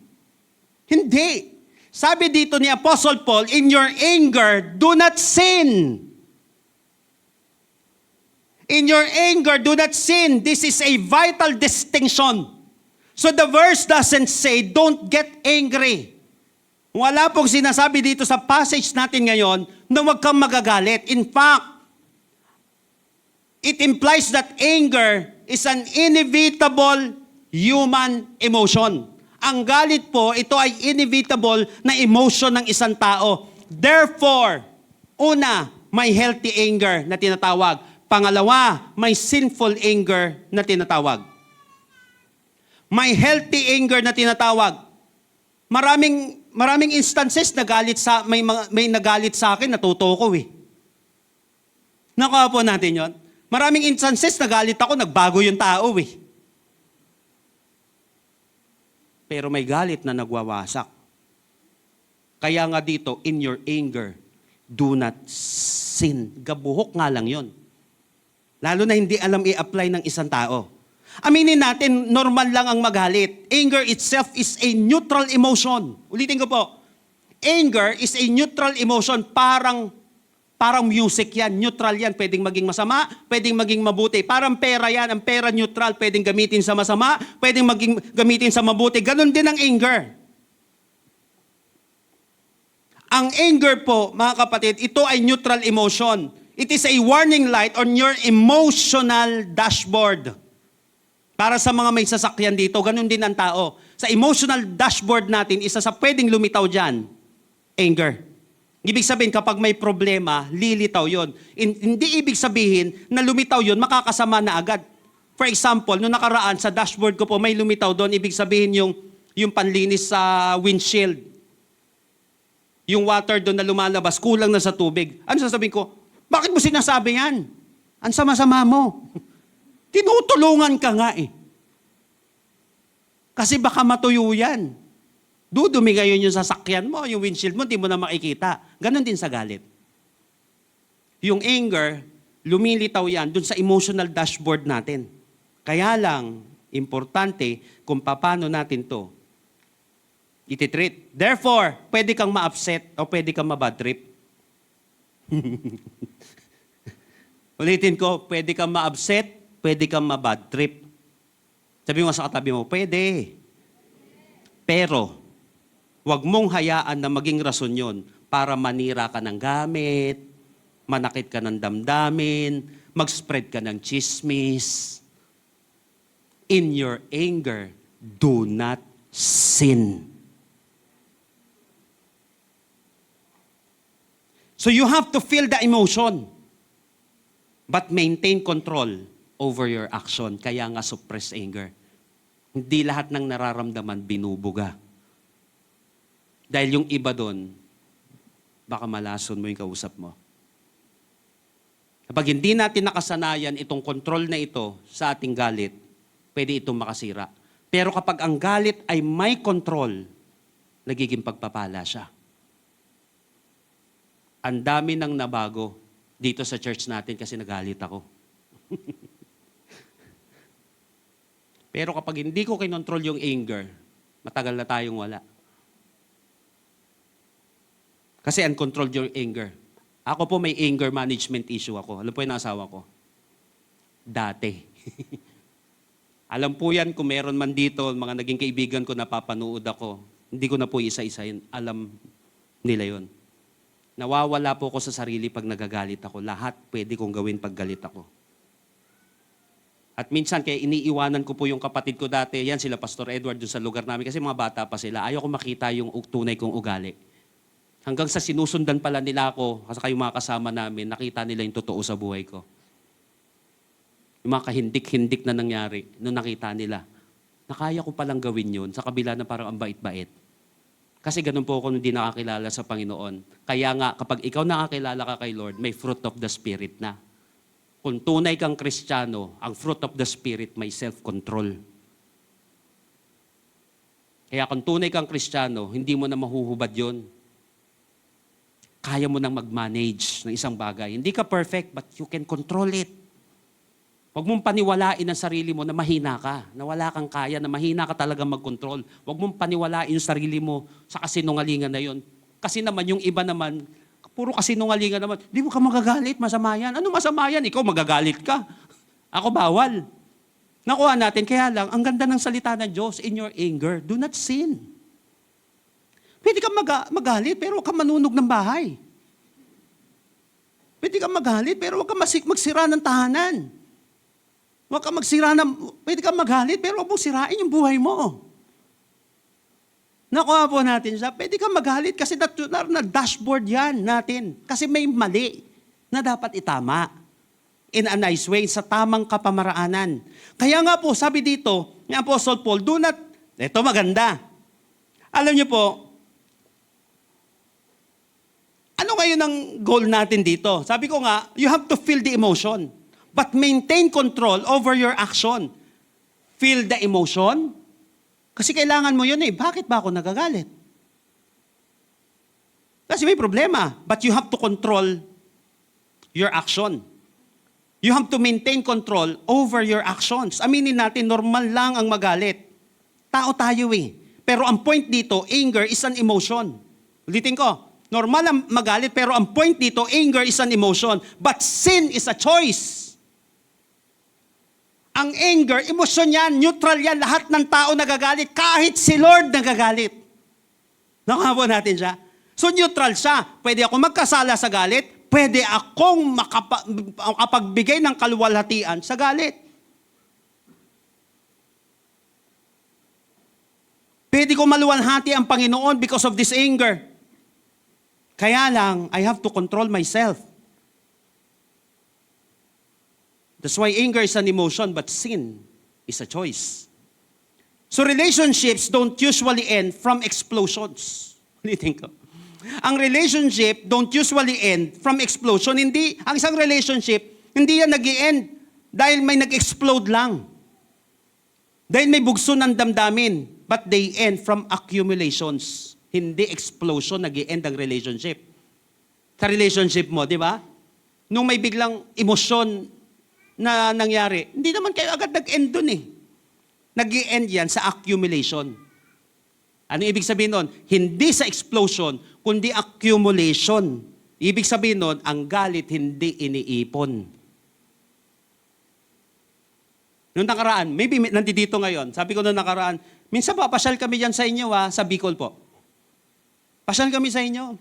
Hindi. Sabi dito ni Apostle Paul, in your anger, do not sin. In your anger, do not sin. This is a vital distinction. So the verse doesn't say, don't get angry. Wala pong sinasabi dito sa passage natin ngayon na huwag kang magagalit. In fact, it implies that anger is an inevitable human emotion. Ang galit po, ito ay inevitable na emotion ng isang tao. Therefore, una, may healthy anger na tinatawag. Pangalawa, may sinful anger na tinatawag. May healthy anger na tinatawag. Maraming instances may nagalit sa akin, natuto ko eh. Nakuha po natin yon. Maraming instances nagalit ako, nagbago yung tao eh. Pero may galit na nagwawasak. Kaya nga dito, in your anger, do not sin. Gabuhok nga lang yon. Lalo na hindi alam i-apply ng isang tao. Aminin natin, normal lang ang magalit. Anger itself is a neutral emotion. Ulitin ko po. Anger is a neutral emotion. Parang music yan. Neutral yan. Pwedeng maging masama, pwedeng maging mabuti. Parang pera yan. Ang pera neutral. Pwedeng gamitin sa masama, pwedeng gamitin sa mabuti. Ganon din ang anger. Ang anger po, mga kapatid, ito ay neutral emotion. It is a warning light on your emotional dashboard. Para sa mga may sasakyan dito, ganun din ang tao. Sa emotional dashboard natin, isa sa pwedeng lumitaw dyan, anger. Ibig sabihin, kapag may problema, lilitaw yon. Hindi ibig sabihin na lumitaw yon, makakasama na agad. For example, noong nakaraan, sa dashboard ko po, may lumitaw doon, ibig sabihin yung panlinis sa windshield. Yung water doon na lumalabas, kulang na sa tubig. Ano sasabihin ko? Bakit mo sinasabi yan? Ang sama-sama mo. Tinutulungan ka nga eh. Kasi baka matuyo yan. Dudumi ngayon yung sasakyan mo, yung windshield mo, hindi mo na makikita. Ganon din sa galit. Yung anger, lumilitaw yan dun sa emotional dashboard natin. Kaya lang, importante kung paano natin to ititreat. Therefore, pwede kang ma-upset o pwede kang ma-bad trip. Ulitin ko, pwede kang ma-upset, pwede kang ma-bad trip. Sabi mo sa katabi mo, pwede. Pero, wag mong hayaan na maging rason yon para manira ka ng gamit, manakit ka ng damdamin, mag-spread ka ng chismis. In your anger, do not sin. So you have to feel the emotion, but maintain control over your action. Kaya nga suppress anger. Hindi lahat ng nararamdaman binubuga. Dahil yung iba doon, baka malason mo yung kausap mo. Kapag hindi natin nakasanayan itong control na ito sa ating galit, pwede itong makasira. Pero kapag ang galit ay may control, nagiging pagpapala siya. Ang dami nang nabago dito sa church natin kasi nagalit ako. Pero kapag hindi ko kinontrol yung anger, matagal na tayong wala. Kasi uncontrolled yung anger. Ako po may anger management issue ako. Alam po yung asawa ko? Dati. Alam po yan kung meron man dito, mga naging kaibigan ko napapanood ako. Hindi ko na po isa-isahin. Alam nila yon. Nawawala po ako sa sarili pag nagagalit ako. Lahat pwede kong gawin pag galit ako. At minsan, kaya iniiwanan ko po yung kapatid ko dati, yan sila Pastor Edward dun sa lugar namin, kasi mga bata pa sila. Ayaw ko makita yung tunay kong ugali. Hanggang sa sinusundan pala nila ako, kasi yung mga kasama namin, nakita nila yung totoo sa buhay ko. Yung mga kahindik-hindik na nangyari, nung nakita nila, nakaya ko palang gawin yun, sa kabila na parang ang bait-bait. Kasi ganun po ako nung hindi nakakilala sa Panginoon. Kaya nga, kapag ikaw nakakilala ka kay Lord, may fruit of the Spirit na. Kung tunay kang Kristiyano, ang fruit of the Spirit may self-control. Kaya kung tunay kang Kristiyano, hindi mo na mahuhubad yon. Kaya mo nang mag-manage ng isang bagay. Hindi ka perfect, but you can control it. Huwag mong paniwalain ang sarili mo na mahina ka, na wala kang kaya, na mahina ka talaga mag-control. Huwag mong paniwalain yung sarili mo sa kasinungalingan na yon. Kasi naman, yung iba naman, puro kasinungalingan naman, di mo ka magagalit, masama yan. Ano masama yan? Ikaw magagalit ka. Ako bawal. Nakuha natin, kaya lang, ang ganda ng salita ng Diyos, in your anger, do not sin. Pwede kang magalit, pero huwag kang manunog ng bahay. Pwede kang magalit, pero huwag kang magsira ng tahanan. Pwede kang magalit, pero huwag mong sirain yung buhay mo. Nakuha po natin siya. Pwede kang magalit kasi na dashboard yan natin. Kasi may mali na dapat itama. in a nice way, sa tamang kapamaraanan. Kaya nga po, sabi dito, ni Apostle Paul, do not, ito maganda. Alam niyo po, ano ngayon ang goal natin dito? Sabi ko nga, you have to feel the emotion, but maintain control over your action. Feel the emotion, kasi kailangan mo yun eh. Bakit ba ako nagagalit? Kasi may problema, but you have to control your action. You have to maintain control over your actions. Aminin natin, normal lang ang magalit. Tao tayo eh. Pero ang point dito, anger is an emotion. Ulitin ko, normal ang magalit, pero ang point dito, anger is an emotion. But sin is a choice. Ang anger, emosyon yan, neutral yan, lahat ng tao nagagalit, kahit si Lord nagagalit. Nakahabo natin siya. So neutral siya. Pwede ako magkasala sa galit, pwede akong makapagbigay ng kaluwalhatian sa galit. Pwede ko maluwalhati ang Panginoon because of this anger. Kaya lang, I have to control myself. That's why anger is an emotion, but sin is a choice. So relationships don't usually end from explosions. Ulitin ko. Ang relationship don't usually end from explosion. Hindi, ang isang relationship, hindi yan nag-i-end dahil may nag-explode lang. Dahil may bugso ng damdamin, but they end from accumulations. Hindi explosion nag-i-end ang relationship. Sa relationship mo, di ba? Nung may biglang emosyon na nangyari, hindi naman kayo agad nag-end dun eh. Nag-i-end yan sa accumulation. Ano ibig sabihin nun? Hindi sa explosion, kundi accumulation. Ibig sabihin nun, ang galit hindi iniipon. Noong nakaraan, maybe nandito ngayon, sabi ko noong nakaraan, minsan pa, pasyal kami dyan sa inyo sa Bicol po. Pasyal kami sa inyo.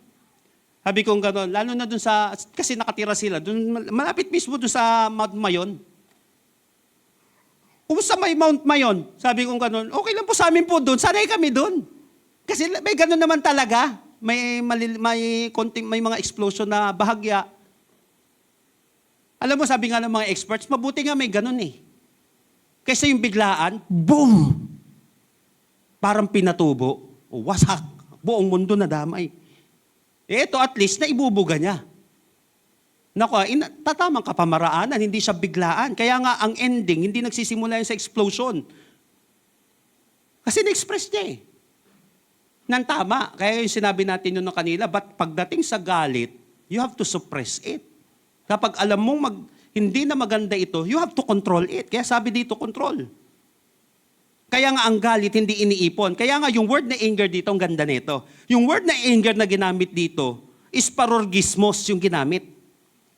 Sabi ko gano'n, lalo na dun sa, kasi nakatira sila, dun, malapit mismo dun sa Mount Mayon. Kumusta may Mount Mayon? Sabi ko gano'n, okay lang po sa amin po dun, sanay kami dun. Kasi may gano'n naman talaga, may mga explosion na bahagya. Alam mo, sabi nga ng mga experts, mabuti nga may gano'n eh. Kaysa yung biglaan, boom! Parang pinatubo, wasak, buong mundo na damay. Ito at least na ibubuga niya. Naku, tatamang kapamaraanan, hindi siya biglaan. Kaya nga ang ending, hindi nagsisimula yan sa explosion. Kasi na-express niya eh. Nang tama. Kaya yung sinabi natin yun kanila, but pagdating sa galit, you have to suppress it. Kapag alam mong hindi na maganda ito, you have to control it. Kaya sabi dito, control. Kaya nga ang galit hindi iniipon. Kaya nga yung word na anger dito, ang ganda nito. Yung word na anger na ginamit dito is parorgismos yung ginamit.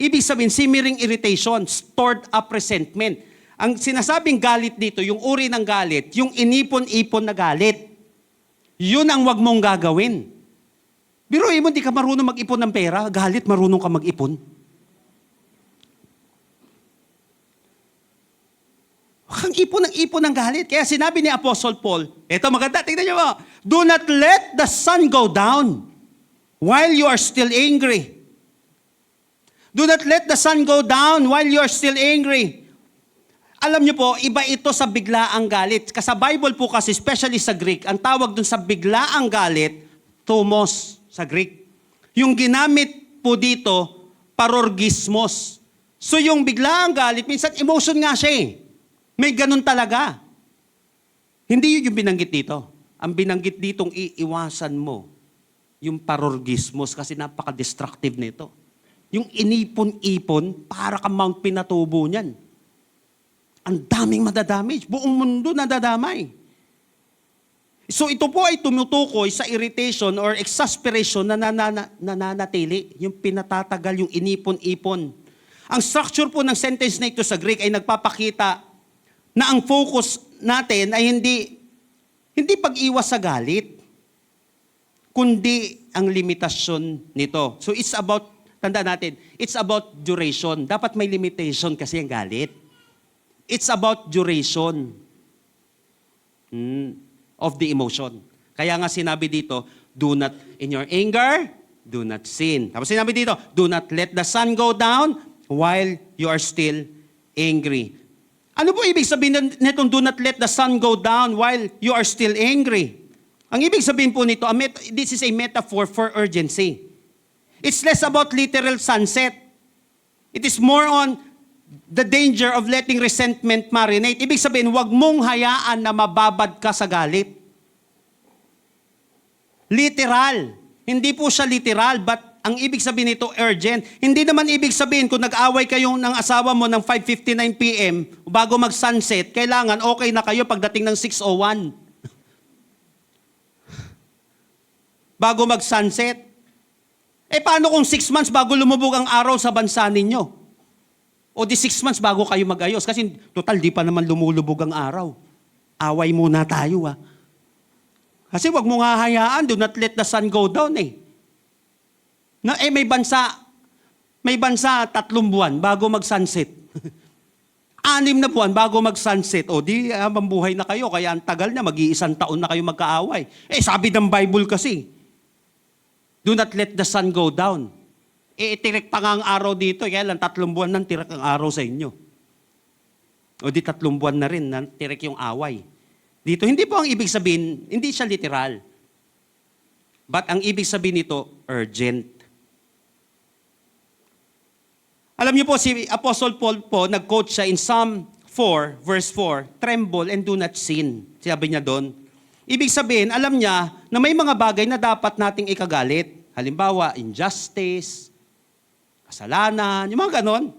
Ibig sabihin, simmering irritation, stored up resentment. Ang sinasabing galit dito, yung uri ng galit, yung inipon-ipon na galit. Yun ang wag mong gagawin. Biruin mo, di ka marunong mag-ipon ng pera, galit, marunong ka mag-ipon. Ang ipon ng galit. Kaya sinabi ni Apostle Paul, eto maganda, tingnan niyo mo, do not let the sun go down while you are still angry. Do not let the sun go down while you are still angry. Alam niyo po, iba ito sa biglaang galit. Kasi sa Bible po kasi, especially sa Greek, ang tawag dun sa biglaang galit, thumos sa Greek. Yung ginamit po dito, parorgismos. So yung biglaang galit, minsan emotion nga siya eh. May ganun talaga. Hindi yun yung binanggit dito. Ang binanggit ditong iiwasan mo, yung parorgismos, kasi napaka-destructive nito. Yung inipon-ipon, para kang Mount Pinatubo niyan. Ang daming madadamage. Buong mundo nadadamay. So ito po ay tumutukoy sa irritation or exasperation na nananatili. Yung pinatatagal, yung inipon-ipon. Ang structure po ng sentence na ito sa Greek ay nagpapakita na ang focus natin ay hindi pag-iwas sa galit, kundi ang limitasyon nito. So it's about, tandaan natin, it's about duration. Dapat may limitation kasi ang galit. It's about duration of the emotion. Kaya nga sinabi dito, do not, in your anger, do not sin. Tapos sinabi dito, do not let the sun go down while you are still angry. Ano po ibig sabihin nitong do not let the sun go down while you are still angry? Ang ibig sabihin po nito, this is a metaphor for urgency. It's less about literal sunset. It is more on the danger of letting resentment marinate. Ibig sabihin, huwag mong hayaan na mababad ka sa galit. Literal. Hindi po siya literal, but ang ibig sabihin nito, urgent. Hindi naman ibig sabihin kung nag-away kayo ng asawa mo ng 5:59 p.m. bago mag-sunset, kailangan okay na kayo pagdating ng 6:01. Bago mag-sunset. Paano kung 6 months bago lumubog ang araw sa bansa ninyo? O di 6 months bago kayo mag-ayos? Kasi total, di pa naman lumulubog ang araw. Away muna tayo, Kasi wag mo nga hayaan, do not let the sun go down may bansa 3 buwan bago mag-sunset. 6 na buwan bago mag-sunset. O di, mambuhay na kayo, kaya ang tagal na, mag-iisang taon na kayo magkaaway. Sabi ng Bible kasi, do not let the sun go down. Tirik pa nga ang araw dito, kaya lang 3 buwan nang tirik ang araw sa inyo. O di 3 buwan na rin, nang tirik yung away. Dito, hindi po ang ibig sabihin, hindi siya literal. But ang ibig sabihin nito, urgent. Alam niyo po, si Apostle Paul po, nag-quote siya in Psalm 4, verse 4, tremble and do not sin. Sabi niya doon. Ibig sabihin, alam niya na may mga bagay na dapat nating ikagalit. Halimbawa, injustice, kasalanan, yung mga ganon.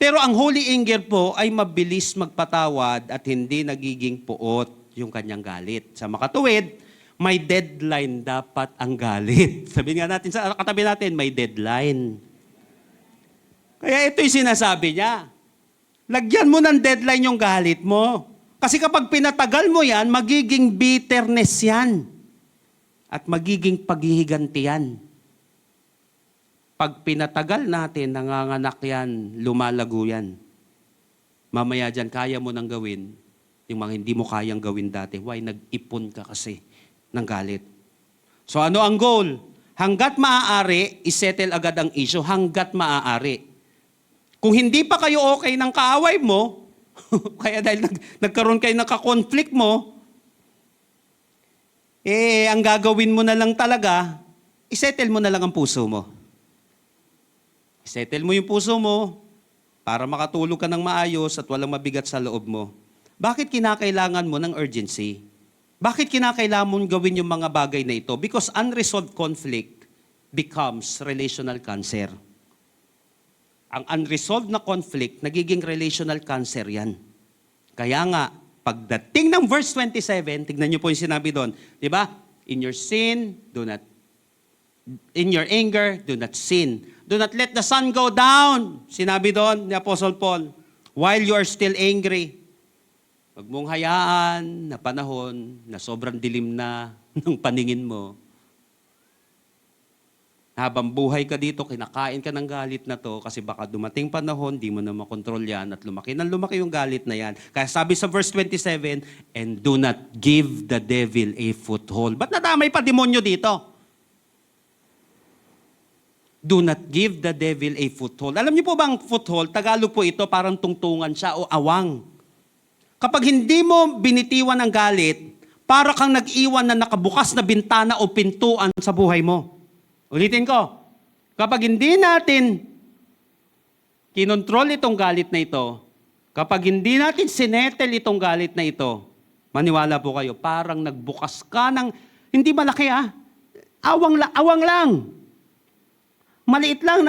Pero ang holy anger po ay mabilis magpatawad at hindi nagiging puot yung kanyang galit. Sa makatuwid, may deadline dapat ang galit. Sabihin nga natin, sa katabi natin, may deadline. Kaya ito yung sinasabi niya. Lagyan mo ng deadline yung galit mo. Kasi kapag pinatagal mo yan, magiging bitterness yan. At magiging paghihiganti yan. Pag pinatagal natin, nanganganak yan, lumalago yan. Mamaya dyan, kaya mo nang gawin yung mga hindi mo kayang gawin dati. Why? Nag-ipon ka kasi ng galit. So ano ang goal? Hanggat maaari, isettle agad ang issue. Hanggat maaari. Kung hindi pa kayo okay ng kaaway mo, kaya dahil nagkaroon kayo ng ka-conflict mo, ang gagawin mo na lang talaga, isettle mo na lang ang puso mo. Isettle mo yung puso mo para makatulog ka ng maayos at walang mabigat sa loob mo. Bakit kinakailangan mo ng urgency? Bakit kinakailangan mong gawin yung mga bagay na ito? Because unresolved conflict becomes relational cancer. Ang unresolved na conflict, nagiging relational cancer yan. Kaya nga, pagdating ng verse 27, tignan niyo po yung sinabi doon. Di ba? In your anger, do not sin. Do not let the sun go down. Sinabi doon ni Apostle Paul, while you are still angry. Huwag mong hayaan na panahon na sobrang dilim na ng paningin mo. Habang buhay ka dito, kinakain ka ng galit na to kasi baka dumating panahon, di mo na makontrol yan at lumaki yung galit na yan. Kaya sabi sa verse 27, and do not give the devil a foothold. Ba't nadamay pa demonyo dito? Do not give the devil a foothold. Alam niyo po ba ang foothold? Tagalog po ito, parang tungtungan siya o awang. Kapag hindi mo binitiwan ang galit, para kang nag-iwan na nakabukas na bintana o pintuan sa buhay mo. Ulitin ko, kapag hindi natin kinontrol itong galit na ito, kapag hindi natin sinetel itong galit na ito, maniwala po kayo, parang nagbukas ka ng, hindi malaki awang lang. Maliit lang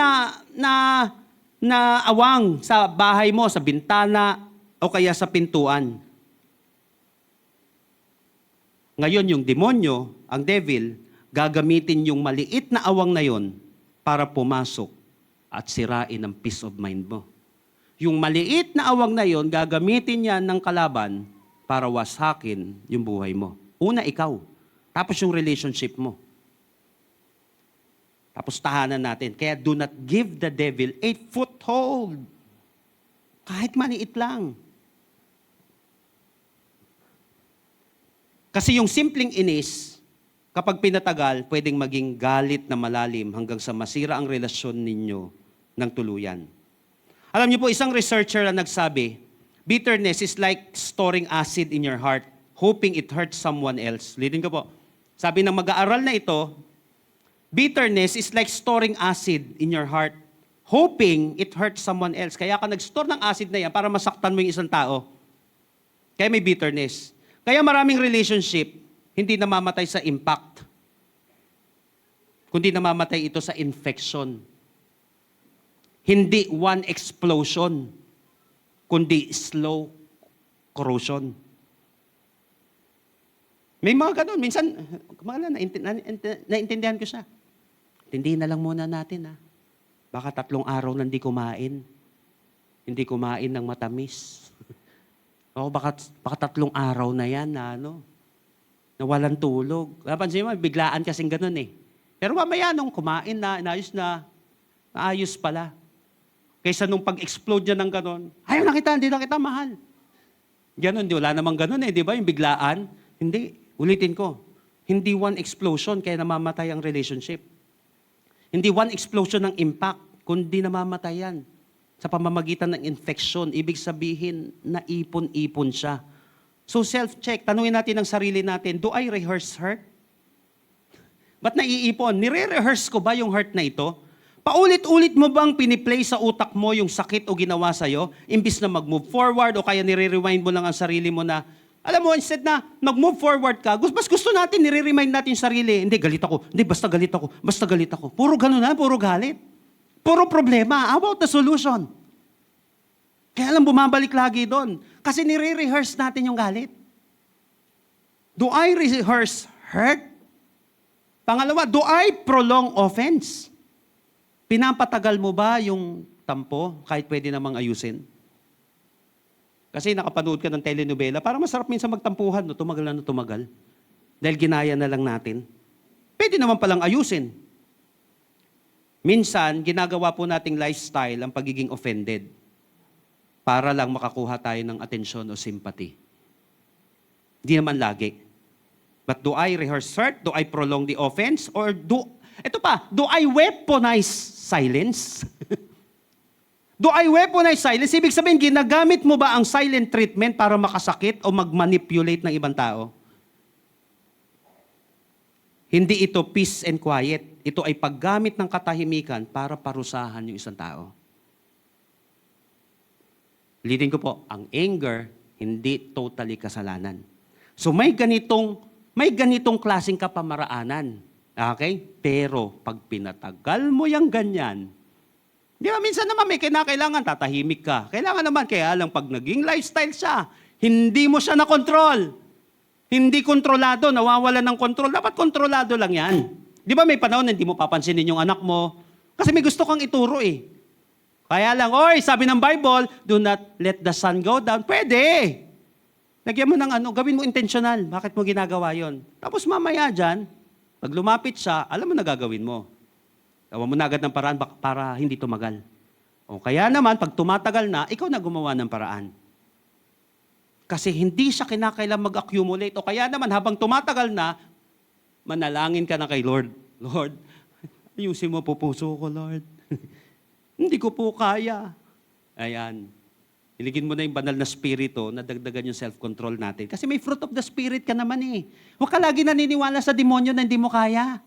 na awang sa bahay mo, sa bintana, o kaya sa pintuan. Ngayon yung demonyo, ang devil, gagamitin yung maliit na awang na yon para pumasok at sirain ang peace of mind mo. Yung maliit na awang na yon, gagamitin yan ng kalaban para wasakin yung buhay mo. Una, ikaw. Tapos yung relationship mo. Tapos tahanan natin. Kaya do not give the devil a foothold. Kahit maliit lang. Kasi yung simpleng inis, kapag pinatagal, pwedeng maging galit na malalim hanggang sa masira ang relasyon ninyo ng tuluyan. Alam niyo po, isang researcher ang nagsabi, bitterness is like storing acid in your heart, hoping it hurts someone else. Ulitin ko po. Sabi ng mag-aaral na ito, bitterness is like storing acid in your heart, hoping it hurts someone else. Kaya ka nag-store ng acid na yan para masaktan mo yung isang tao. Kaya may bitterness. Kaya maraming relationship, hindi namamatay sa impact, kundi namamatay ito sa infection. Hindi one explosion, kundi slow corrosion. May mga ganun. Minsan, naintindihan ko siya. Tindihin na lang muna natin, ha. Baka 3 araw na hindi kumain. Hindi kumain ng matamis. O baka 3 araw na yan na walang tulog. Napansin mo, biglaan kasing ganun eh. Pero mamaya nung kumain na, naayos pala. Kaysa nung pag-explode niya ng ganun, ayaw na kita, hindi na kita mahal. Ganun, wala namang ganun eh, di ba? Yung biglaan. Hindi, ulitin ko. Hindi one explosion kaya namamatay ang relationship. Hindi one explosion ng impact, kundi namamatay yan. Sa pamamagitan ng infection, ibig sabihin, naipon-ipon siya. So self-check, tanungin natin ang sarili natin, do I rehearse hurt? Ba't naiipon? Nire-rehearse ko ba yung hurt na ito? Paulit-ulit mo bang piniplay sa utak mo yung sakit o ginawa sa'yo, imbis na mag-move forward o kaya nire-rewind mo lang ang sarili mo na, alam mo, instead na mag-move forward ka, mas gusto natin, nire-remind natin yung sarili, hindi, galit ako, hindi, basta galit ako, basta galit ako. Puro ganun na, puro galit. Puro problema. How about the solution? Kaya lang bumabalik lagi doon. Kasi nire-rehearse natin yung galit. Do I rehearse hurt? Pangalawa, do I prolong offense? Pinapatagal mo ba yung tampo kahit pwede namang ayusin? Kasi nakapanood ka ng telenovela, parang masarap minsan magtampuhan, no? Tumagal na tumagal. Dahil ginaya na lang natin. Pwede naman palang ayusin. Minsan, ginagawa po nating lifestyle ang pagiging offended para lang makakuha tayo ng atensyon o sympathy. Di naman lagi. But do I rehearse hurt? Do I prolong the offense? Or do I weaponize silence? Do I weaponize silence? Ibig sabihin, ginagamit mo ba ang silent treatment para makasakit o mag-manipulate ng ibang tao? Hindi ito peace and quiet. Ito ay paggamit ng katahimikan para parusahan yung isang tao. Ulitin ko po, ang anger, hindi totally kasalanan. So may ganitong klaseng kapamaraanan. Okay? Pero pag pinatagal mo yung ganyan, di ba, minsan naman may kinakailangan, tatahimik ka. Kailangan naman, kaya lang pag naging lifestyle siya, hindi mo siya na-control. Hindi kontrolado, nawawalan ng control. Dapat kontrolado lang yan. Di ba may panahon na hindi mo papansinin yung anak mo? Kasi may gusto kang ituro eh. Kaya lang, sabi ng Bible, do not let the sun go down. Pwede. Lagyan mo ng gawin mo intentional. Bakit mo ginagawa yon? Tapos mamaya dyan, pag lumapit siya, alam mo na gagawin mo. Gawa mo na agad ng paraan para hindi tumagal. O kaya naman, pag tumatagal na, ikaw na gumawa ng paraan. Kasi hindi siya kinakailangan mag-accumulate. O kaya naman, habang tumatagal na, manalangin ka na kay Lord. Lord, ayusin mo po puso ko, Lord. Hindi ko po kaya. Ayan. Iligin mo na yung banal na spirito na dagdagan yung self-control natin. Kasi may fruit of the spirit ka naman eh. Huwag ka lagi naniniwala sa demonyo na hindi mo kaya.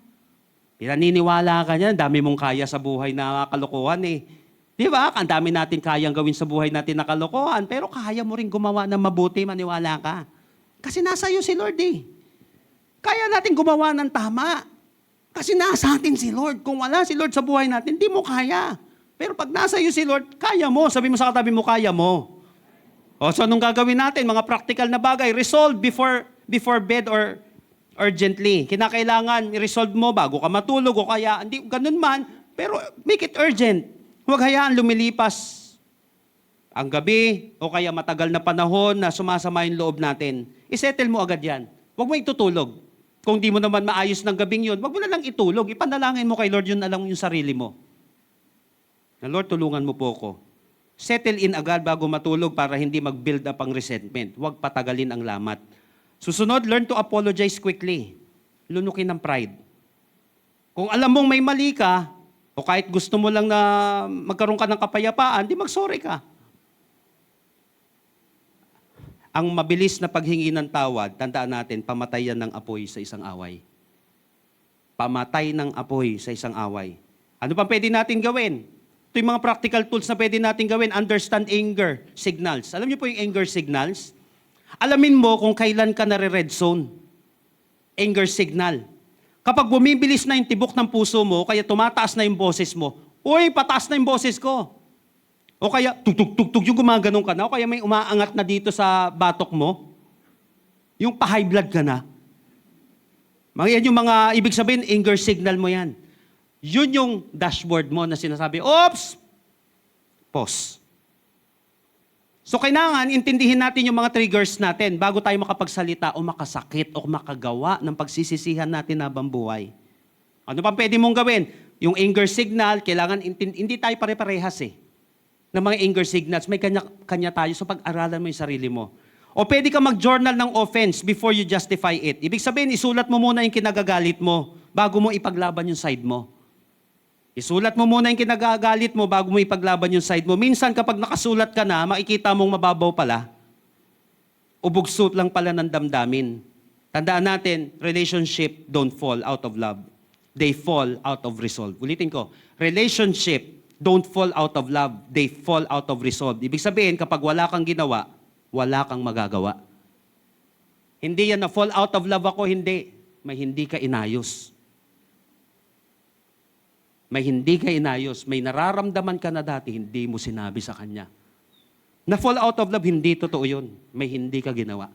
Pinaniniwala ka niyan, dami mong kaya sa buhay na kalokohan eh. Di ba? Ang dami natin kayang gawin sa buhay natin na kalokohan, pero kaya mo rin gumawa ng mabuti, maniwala ka. Kasi nasa iyo si Lord eh. Kaya natin gumawa ng tama. Kasi nasa atin si Lord. Kung wala si Lord sa buhay natin, di mo kaya. Pero pag nasa iyo si Lord, kaya mo. Sabi mo sa katabi mo, kaya mo. O so anong gagawin natin? Mga practical na bagay. Resolve before bed or urgently. Kinakailangan i-resolve mo bago ka matulog o kaya, hindi ganun man, pero make it urgent. Huwag hayaan lumilipas ang gabi o kaya matagal na panahon na sumasama yung loob natin. I-settle mo agad yan. Huwag mo itutulog. Kung di mo naman maayos ng gabing yun, huwag mo na lang itulog. Ipanalangin mo kay Lord yun na lang yung sarili mo. Na Lord, tulungan mo po ako. Settle in agad bago matulog para hindi mag-build up ang resentment. Huwag patagalin ang lamat. Susunod, learn to apologize quickly. Lunukin ng pride. Kung alam mong may mali ka, O kahit gusto mo lang na magkaroon ka ng kapayapaan, di mag-sorry ka. Ang mabilis na paghingi ng tawad, tandaan natin, pamatayan ng apoy sa isang away. Pamatay ng apoy sa isang away. Ano pa pwede natin gawin? Ito yung mga practical tools na pwede natin gawin. Understand anger signals. Alam niyo po yung anger signals? Alamin mo kung kailan ka nare-red zone. Anger signal. Kapag bumibilis na yung tibok ng puso mo, kaya tumataas na yung boses mo, uy, pataas na yung boses ko. O kaya, tug-tug-tug-tug, yung gumaganon ka na, o kaya may umaangat na dito sa batok mo, yung pa-high blood ka na. Yan yung mga, ibig sabihin, anger signal mo yan. Yun yung dashboard mo na sinasabi, oops! Pause. So kailangan intindihin natin yung mga triggers natin bago tayo makapagsalita o makasakit o makagawa ng pagsisisihan natin habang buhay. Ano pa pwede mong gawin? Yung anger signal, kailangan hindi tayo pare-parehas ng mga anger signals. May kanya-kanya tayo, so pag-aralan mo yung sarili mo. O pwede ka mag-journal ng offense before you justify it. Ibig sabihin, isulat mo muna yung kinagagalit mo bago mo ipaglaban yung side mo. Isulat mo muna yung kinagagalit mo bago mo ipaglaban yung side mo. Minsan kapag nakasulat ka na, makikita mong mababaw pala. Ubugsot lang pala ng damdamin. Tandaan natin, relationship don't fall out of love. They fall out of resolve. Ulitin ko, relationship don't fall out of love. They fall out of resolve. Ibig sabihin, kapag wala kang ginawa, wala kang magagawa. Hindi yan na fall out of love ako, hindi. May hindi ka inayos. May hindi ka inayos. May nararamdaman ka na dati, hindi mo sinabi sa kanya. Na fall out of love, hindi totoo yun. May hindi ka ginawa.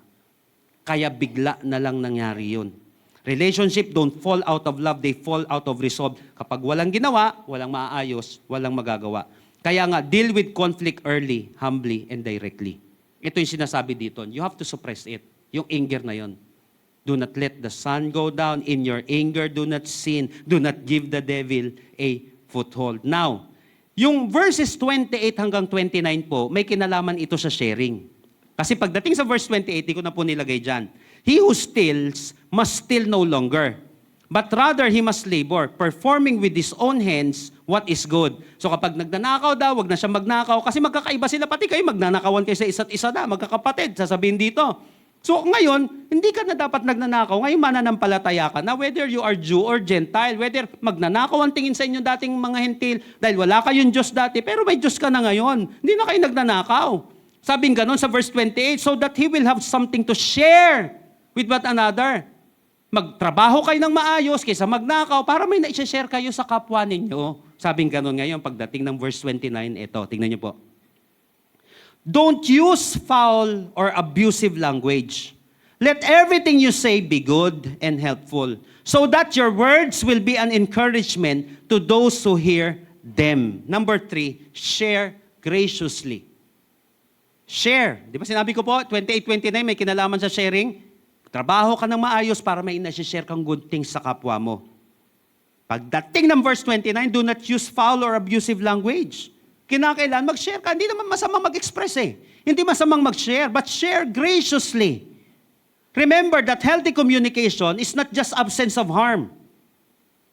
Kaya bigla na lang nangyari yun. Relationship don't fall out of love, they fall out of resolve. Kapag walang ginawa, walang maayos, walang magagawa. Kaya nga, deal with conflict early, humbly, and directly. Ito yung sinasabi dito. You have to suppress it. Yung anger na yon. Do not let the sun go down. In your anger, do not sin. Do not give the devil a foothold. Now, yung verses 28 hanggang 29 po, may kinalaman ito sa sharing. Kasi pagdating sa verse 28, di ko na po nilagay dyan. He who steals must steal no longer, but rather he must labor, performing with his own hands what is good. So kapag nagnanakaw daw, wag na siya magnakaw, kasi magkakaiba sila, pati kayo magnanakawan kayo sa isa't isa na, magkakapatid, sasabihin dito. So ngayon, hindi ka na dapat nagnanakaw, ngayon mananampalataya ka na, whether you are Jew or Gentile, whether magnanakaw ang tingin sa inyo dating mga hentil, dahil wala kayong Diyos dati, pero may Diyos ka na ngayon, hindi na kayo nagnanakaw. Sabing ganon sa verse 28, so that he will have something to share with one another. Magtrabaho kayo ng maayos kaysa magnakaw para may na-share kayo sa kapwa ninyo. Sabing ganon ngayon, pagdating ng verse 29, ito, tingnan niyo po. Don't use foul or abusive language. Let everything you say be good and helpful, so that your words will be an encouragement to those who hear them. Number 3, share graciously. Share. Di ba sinabi ko po, 28-29, may kinalaman sa sharing? Trabaho ka ng maayos para may ina-share kang good things sa kapwa mo. Pagdating ng verse 29, do not use foul or abusive language. Kinakailan, mag-share ka. Hindi naman masamang mag-express Hindi masamang mag-share, but share graciously. Remember that healthy communication is not just absence of harm.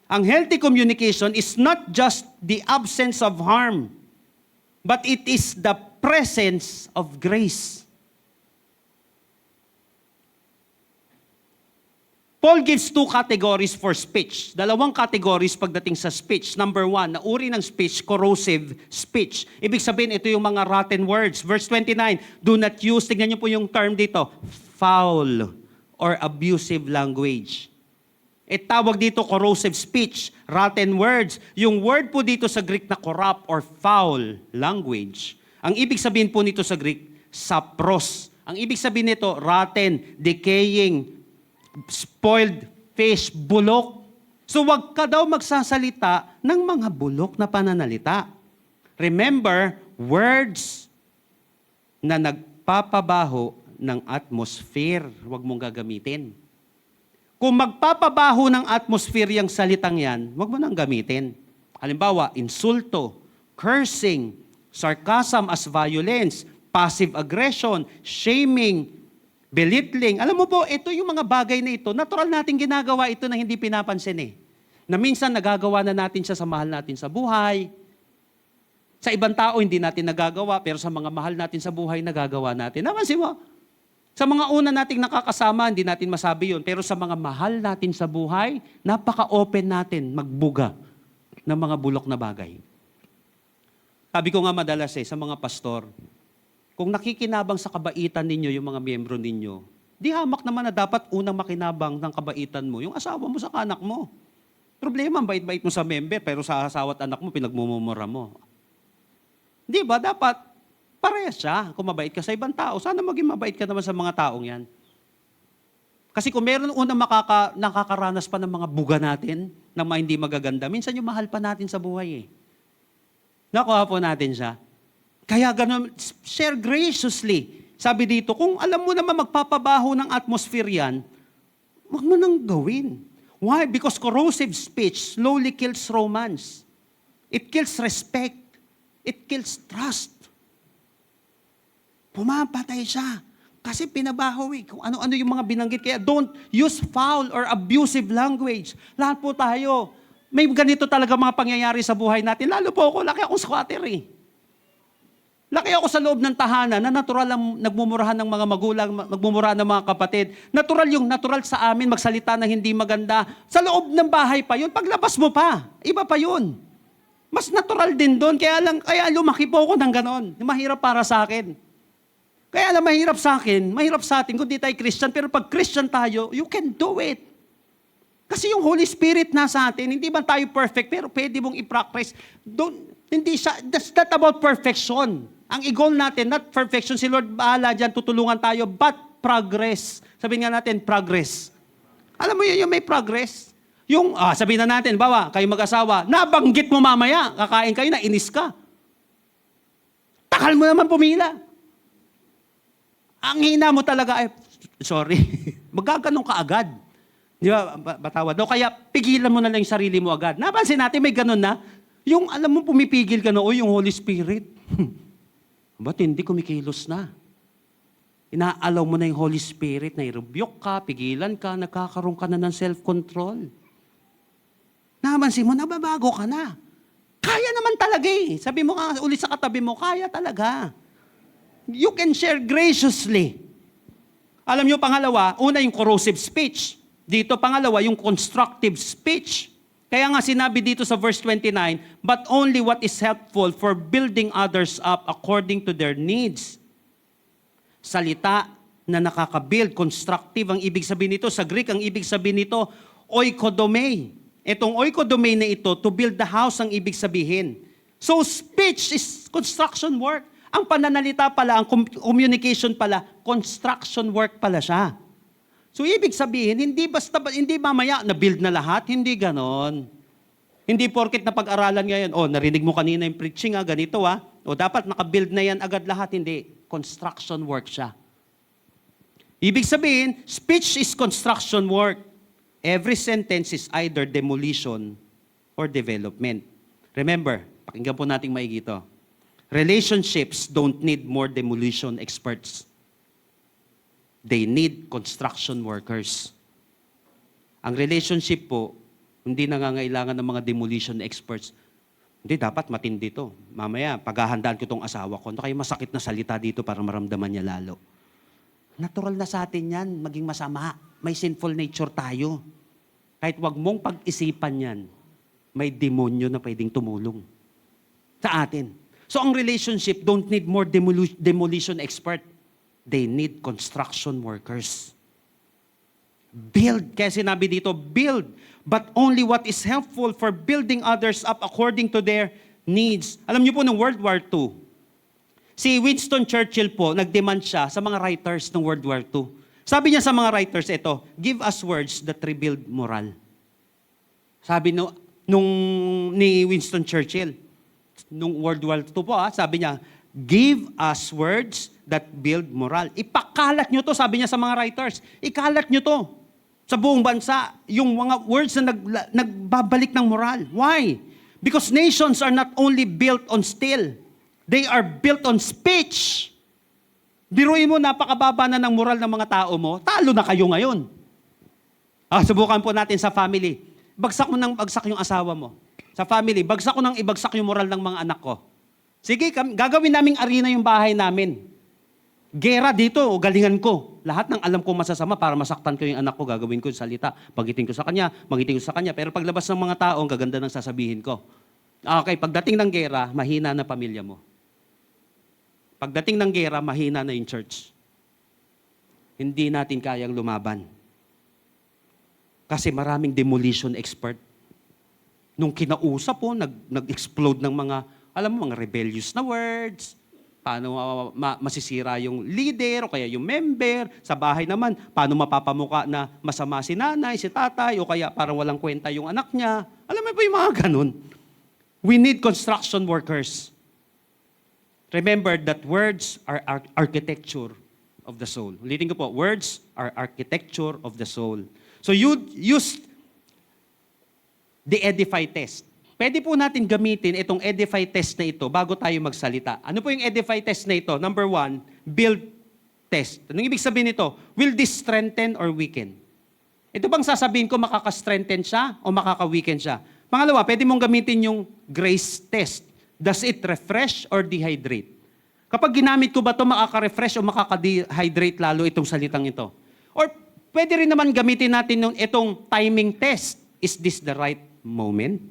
Ang healthy communication is not just the absence of harm, but it is the presence of grace. Paul gives 2 categories for speech. 2 categories pagdating sa speech. Number 1, na uri ng speech, corrosive speech. Ibig sabihin, ito yung mga rotten words. Verse 29, do not use, tignan niyo po yung term dito, foul or abusive language. Tawag dito corrosive speech, rotten words. Yung word po dito sa Greek na corrupt or foul language. Ang ibig sabihin po nito sa Greek, sapros. Ang ibig sabihin nito, rotten, decaying, spoiled fish, bulok. So wag ka daw magsasalita ng mga bulok na pananalita. Remember, words na nagpapabaho ng atmosphere, wag mong gagamitin. Kung magpapabaho ng atmosphere yung salitang yan, wag mo nang gamitin. Halimbawa, insulto, cursing, sarcasm as violence, passive aggression, shaming, belittling. Alam mo po, ito yung mga bagay na ito, natural nating ginagawa ito na hindi pinapansin Na minsan nagagawa na natin siya sa mahal natin sa buhay. Sa ibang tao, hindi natin nagagawa, pero sa mga mahal natin sa buhay, nagagawa natin. Napansin mo? Sa mga una nating nakakasama, hindi natin masabi yun. Pero sa mga mahal natin sa buhay, napaka-open natin magbuga ng mga bulok na bagay. Sabi ko nga madalas sa mga pastor, kung nakikinabang sa kabaitan ninyo yung mga miyembro ninyo, di hamak naman na dapat unang makinabang ng kabaitan mo, yung asawa mo sa anak mo. Problema, ang bait-bait mo sa member, pero sa asawa at anak mo, pinagmumura mo. Di ba? Dapat parehas siya. Kung mabait ka sa ibang tao, sana maging mabait ka naman sa mga taong yan. Kasi kung meron unang nakakaranas pa ng mga buga natin, ng mga hindi magaganda, minsan yung mahal pa natin sa buhay Nakuha po natin siya. Kaya ganun, share graciously. Sabi dito, kung alam mo naman magpapabaho ng atmosphere yan, huwag mo nang gawin. Why? Because corrosive speech slowly kills romance. It kills respect. It kills trust. Pumapatay siya. Kasi pinabaho kung ano-ano yung mga binanggit. Kaya don't use foul or abusive language. Lahat po tayo. May ganito talaga mga pangyayari sa buhay natin. Lalo po ako, laki akong squatter Laki ako sa loob ng tahanan na natural ang nagmumurahan ng mga magulang, nagmumurahan ng mga kapatid. Natural sa amin magsalita na hindi maganda. Sa loob ng bahay pa yun, paglabas mo pa, iba pa yun. Mas natural din doon, kaya lumaki po ako ng ganon. Mahirap para sa akin. Kaya lang mahirap sa akin, mahirap sa atin kung di tayo Christian, pero pag Christian tayo, you can do it. Kasi yung Holy Spirit nasa atin, hindi man tayo perfect, pero pwede mong i-practice. That's not about perfection. Ang i-goal natin, not perfection. Si Lord bahala dyan, tutulungan tayo, but progress. Sabihin nga natin, progress. Alam mo yun, yung may progress. Yung, sabihin na natin, bawa, kayo mag-asawa, nabanggit mo mamaya, kakain kayo, nainis ka. Takal mo naman pumila. Ang hina mo talaga, sorry, magaganon ka agad. Di ba, batawad. No, kaya pigilan mo na lang yung sarili mo agad. Napansin natin, may ganon na. Yung, alam mo, pumipigil ka na, yung Holy Spirit. Ba't hindi kumikilos na? Inaalaw mo na yung Holy Spirit na i-rebuke ka, pigilan ka, nagkakaroon ka na ng self-control. Namansin mo, nababago ka na. Kaya naman talaga Sabi mo nga ulit sa katabi mo, kaya talaga. You can share graciously. Alam nyo, pangalawa, una yung corrosive speech. Dito, pangalawa, yung constructive speech. Kaya nga sinabi dito sa verse 29, but only what is helpful for building others up according to their needs. Salita na nakaka-build, constructive ang ibig sabihin nito. Sa Greek, ang ibig sabihin nito, oikodomai. Itong oikodomai na ito, to build the house ang ibig sabihin. So speech is construction work. Ang pananalita pala, ang communication pala, construction work pala siya. So, ibig sabihin, hindi mamaya na-build na lahat, hindi ganon. Hindi porket na pag-aralan ngayon, narinig mo kanina yung preaching, ganito dapat naka-build na yan agad lahat, hindi. Construction work siya. Ibig sabihin, speech is construction work. Every sentence is either demolition or development. Remember, pakinggan po nating maigi ito. Relationships don't need more demolition experts. They need construction workers. Ang relationship po, hindi nangangailangan ng mga demolition experts. Hindi, dapat matindi to. Mamaya, paghahandaan ko tong asawa ko, kayo masakit na salita dito para maramdaman niya lalo. Natural na sa atin yan, maging masama. May sinful nature tayo. Kahit wag mong pag-isipan yan, may demonyo na pwedeng tumulong sa atin. So ang relationship don't need more demolition expert. They need construction workers. Build. Kaya sinabi dito, build. But only what is helpful for building others up according to their needs. Alam niyo po, noong World War II, si Winston Churchill po, nag-demand siya sa mga writers ng World War II. Sabi niya sa mga writers, give us words that rebuild moral. Sabi ni Winston Churchill, nung World War II po, sabi niya, give us words that build moral. Ipakalat nyo to, sabi niya sa mga writers. Ikalat nyo to sa buong bansa. Yung mga words na nagbabalik ng moral. Why? Because nations are not only built on steel. They are built on speech. Biruin mo, napakababa na ng moral ng mga tao mo, talo na kayo ngayon. Subukan po natin sa family. bagsak mo ng bagsak yung asawa mo. Sa family, bagsak ko ng ibagsak yung moral ng mga anak ko. Sige, gagawin naming arena yung bahay namin. Gera dito, o galingan ko. Lahat ng alam ko masasama para masaktan ko yung anak ko, gagawin ko yung salita. Magiting ko sa kanya, magiting ko sa kanya. Pero paglabas ng mga tao, ang gaganda ng sasabihin ko. Okay, pagdating ng gera, mahina na pamilya mo. Pagdating ng gera, mahina na yung church. Hindi natin kayang lumaban. Kasi maraming demolition expert. Nung kinausap po, nag-explode ng mga, alam mo, mga rebellious na words. Paano masisira yung leader o kaya yung member. Sa bahay naman, paano mapapamuka na masama si nanay, si tatay, o kaya parang walang kwenta yung anak niya. Alam mo po yung mga ganun. We need construction workers. Remember that words are architecture of the soul. Ulitin ko po, words are architecture of the soul. So you use the Edify test. Pwede po natin gamitin itong Edify test na ito bago tayo magsalita. Ano po yung Edify test na ito? Number 1, build test. Anong ibig sabihin nito? Will this strengthen or weaken? Ito bang sasabihin ko makaka-strengthen siya o makaka-weaken siya? Pangalawa, pwede mong gamitin yung grace test. Does it refresh or dehydrate? Kapag ginamit ko ba ito, makaka-refresh o makaka-dehydrate lalo itong salitang ito? Or pwede rin naman gamitin natin itong timing test. Is this the right moment?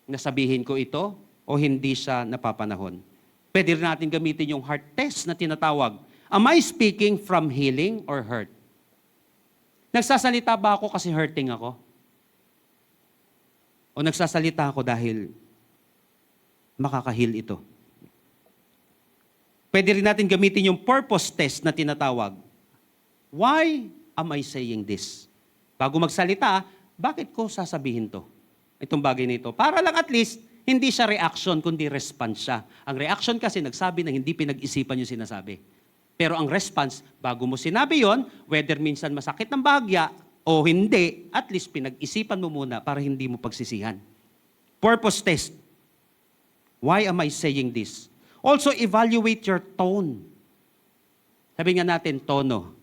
Nasabihin ko ito o hindi siya napapanahon? Pwede rin natin gamitin yung heart test na tinatawag. Am I speaking from healing or hurt? Nagsasalita ba ako kasi hurting ako? O nagsasalita ako dahil makaka-heal ito? Pwede rin natin gamitin yung purpose test na tinatawag. Why am I saying this? Bago magsalita, bakit ko sasabihin to? Itong bagay na ito. Para lang at least, hindi siya reaction, kundi response siya. Ang reaction kasi nagsabi na hindi pinag-isipan yung sinasabi. Pero ang response, bago mo sinabi yon, whether minsan masakit ng bahagya o hindi, at least pinag-isipan mo muna para hindi mo pagsisihan. Purpose test. Why am I saying this? Also, evaluate your tone. Sabi nga natin, tono.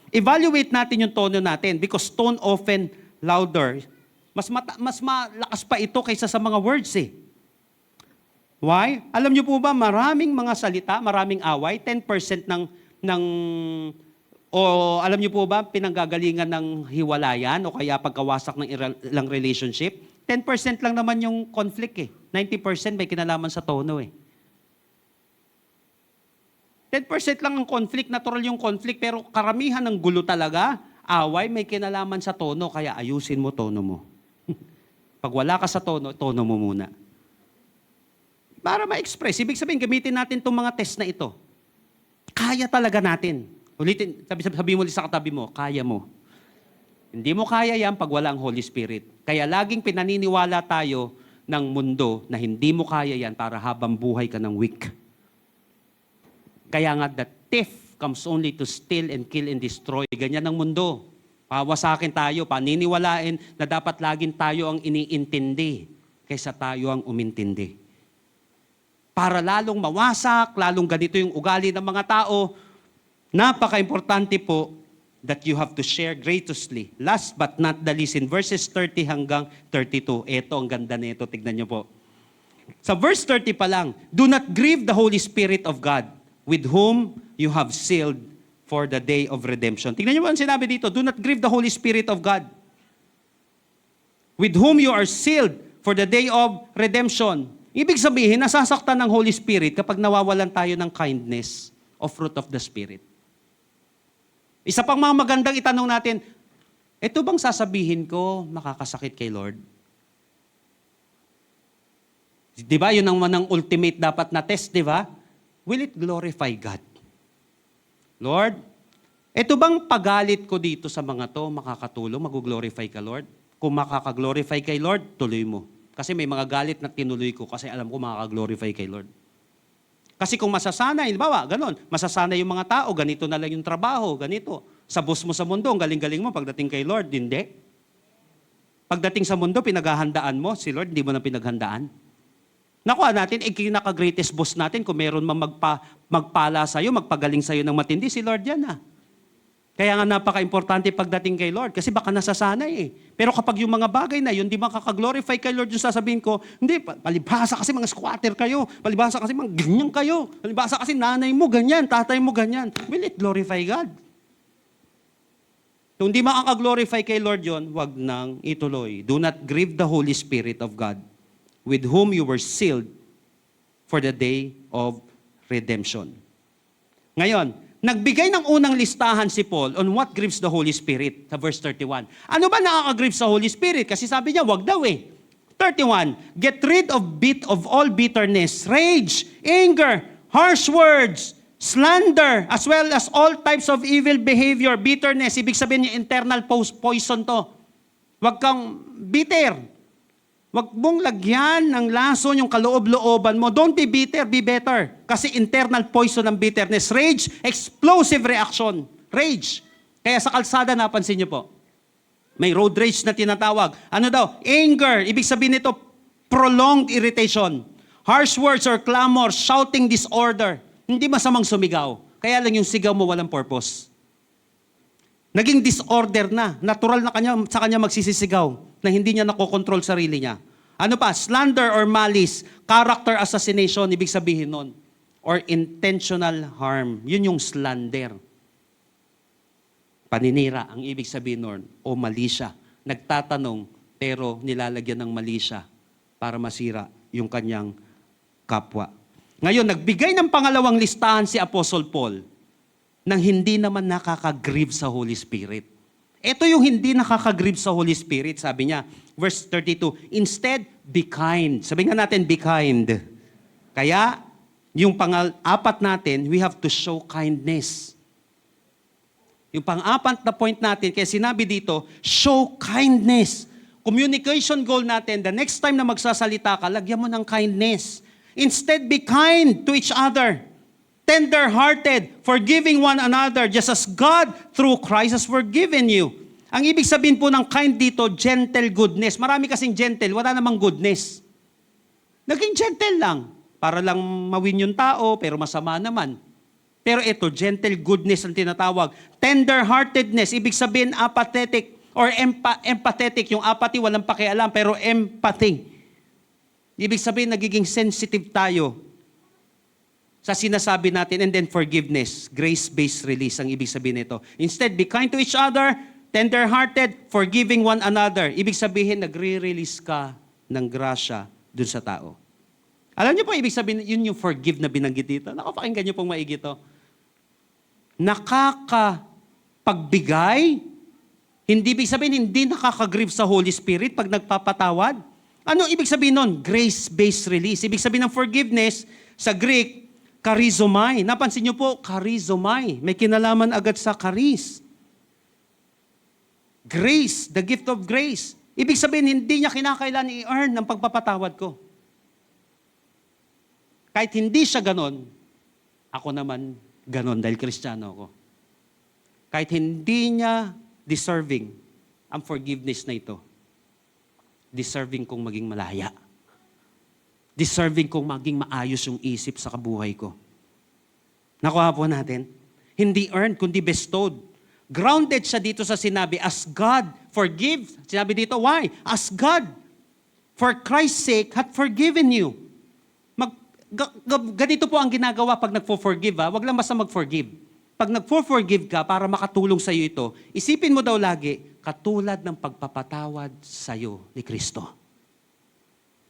Evaluate natin yung tono natin because tone often louder. Mas malakas pa ito kaysa sa mga words eh. Why? Alam niyo po ba, maraming mga salita, maraming away, 10% alam niyo po ba, pinanggagalingan ng hiwalayan o kaya pagkawasak ng ilang relationship, 10% lang naman yung conflict eh. 90% may kinalaman sa tono eh. 10% lang ang conflict, natural yung conflict, pero karamihan ng gulo talaga, away, may kinalaman sa tono, kaya ayusin mo tono mo. Pag wala ka sa tono, tono mo muna. Para ma-express. Ibig sabihin, gamitin natin itong mga test na ito. Kaya talaga natin. Ulitin, sabi mo sa katabi mo, kaya mo. Hindi mo kaya yan pag wala ang Holy Spirit. Kaya laging pinaniniwala tayo ng mundo na hindi mo kaya yan para habang buhay ka ng weak. Kaya nga, the thief comes only to steal and kill and destroy. Ganyan ang mundo. Pawasakin tayo, paniniwalain na dapat laging tayo ang iniintindi kaysa tayo ang umintindi. Para lalong mawasak, lalong ganito yung ugali ng mga tao, napaka-importante po that you have to share graciously. Last but not the least, in verses 30 hanggang 32. Ito, ang ganda nito. Tignan niyo po. Sa verse 30 pa lang, do not grieve the Holy Spirit of God, with whom you have sealed for the day of redemption. Tignan niyo po ang sinabi dito, do not grieve the Holy Spirit of God, with whom you are sealed for the day of redemption. Ibig sabihin, nasasaktan ng Holy Spirit kapag nawawalan tayo ng kindness o fruit of the Spirit. Isa pang mga magandang itanong natin, ito bang sasabihin ko makakasakit kay Lord? Di ba? Yun ang ultimate dapat na test, di ba? Will it glorify God? Lord, ito bang pagalit ko dito sa mga to makakatulong, mag-glorify ka, Lord? Kung makaka-glorify kay Lord, tuloy mo. Kasi may mga galit na tinuloy ko kasi alam ko makaka-glorify kay Lord. Kasi kung masasanay, bawa, ganon, masasanay yung mga tao, ganito na lang yung trabaho, ganito. Sa boss mo sa mundo, ang galing-galing mo, pagdating kay Lord, hindi. Pagdating sa mundo, pinaghahandaan mo, si Lord, hindi mo na pinaghandaan. Nakuha natin, kinaka-greatest boss natin, kung meron mang magpala sa'yo, magpagaling sa'yo ng matindi, si Lord yan ah. Kaya nga napaka-importante pagdating kay Lord kasi baka nasasanay eh. Pero kapag yung mga bagay na yun, di makaka-glorify kay Lord yung sasabihin ko, hindi, palibhasa kasi mga squatter kayo, palibhasa kasi mga ganyan kayo, palibhasa kasi nanay mo ganyan, tatay mo ganyan. Will it glorify God? Kung di makaka-glorify kay Lord yon, wag nang ituloy. Do not grieve the Holy Spirit of God, with whom you were sealed for the day of redemption. Ngayon, nagbigay ng unang listahan si Paul on what grieves the Holy Spirit sa verse 31. Ano ba nakaka-grieve sa Holy Spirit? Kasi sabi niya, wag daw eh. 31, get rid of all bitterness, rage, anger, harsh words, slander, as well as all types of evil behavior. Bitterness, ibig sabihin yung internal poison to. Wag kang bitter. Wag mong lagyan ng lason yung kaloob-looban mo. Don't be bitter, be better. Kasi internal poison ng bitterness. Rage, explosive reaction. Rage. Kaya sa kalsada, napansin niyo po, may road rage na tinatawag. Ano daw? Anger. Ibig sabihin nito, prolonged irritation. Harsh words or clamor, shouting disorder. Hindi masamang sumigaw. Kaya lang yung sigaw mo walang purpose. Naging disorder na. Natural na sa kanya magsisisigaw na hindi niya nakokontrol sarili niya. Ano pa? Slander or malice. Character assassination, ibig sabihin nun. Or intentional harm. Yun yung slander. Paninira, ang ibig sabihin nun. O mali siya. Nagtatanong, pero nilalagyan ng mali siya para masira yung kanyang kapwa. Ngayon, nagbigay ng pangalawang listahan si Apostle Paul nang hindi naman nakaka-grieve sa Holy Spirit. Ito yung hindi nakaka-grieve sa Holy Spirit, sabi niya, verse 32, instead, be kind. Sabi nga natin, be kind. Kaya, yung pang-apat natin, we have to show kindness. Yung pang-apat na point natin, kaya sinabi dito, show kindness. Communication goal natin, the next time na magsasalita ka, lagyan mo ng kindness. Instead, be kind to each other. Tender-hearted, forgiving one another, just as God through Christ has forgiven you. Ang ibig sabihin po ng kind dito, gentle goodness. Marami kasing gentle, wala namang goodness. Naging gentle lang, para lang mawin yung tao, pero masama naman. Pero ito, gentle goodness ang tinatawag. Tender-heartedness, ibig sabihin apathetic or empathetic. Yung apathy, walang pakialam, pero empathy. Ibig sabihin, nagiging sensitive tayo sa sinasabi natin, and then forgiveness, grace-based release, ang ibig sabihin nito. Instead, be kind to each other, tender-hearted, forgiving one another. Ibig sabihin, nagre-release ka ng grasya dun sa tao. Alam niyo po, ibig sabihin, yun yung forgive na binanggit dito. Nakapakinggan niyo pong maigi ito. Nakakapagbigay, hindi ibig sabihin, hindi nakaka-grieve sa Holy Spirit pag nagpapatawad. Ano ibig sabihin nun? Grace-based release. Ibig sabihin ng forgiveness, sa Greek, charizomai. Napansin niyo po, charizomai. May kinalaman agad sa charis. Grace, the gift of grace. Ibig sabihin, hindi niya kinakailan i-earn ng pagpapatawad ko. Kahit hindi siya ganon, ako naman ganon dahil Kristiyano ako. Kahit hindi niya deserving ang forgiveness na ito, deserving kong maging malaya. Deserving kong maging maayos yung isip sa kabuhay ko. Nakuha po natin? Hindi earned, kundi bestowed. Grounded siya dito sa sinabi, as God forgive. Sinabi dito, why? As God, for Christ's sake, hath forgiven you. Ganito po ang ginagawa pag nagpo-forgive. Wag lang basta mag-forgive. Pag nagpo-forgive ka para makatulong sa iyo ito, isipin mo daw lagi, katulad ng pagpapatawad sa iyo ni Kristo.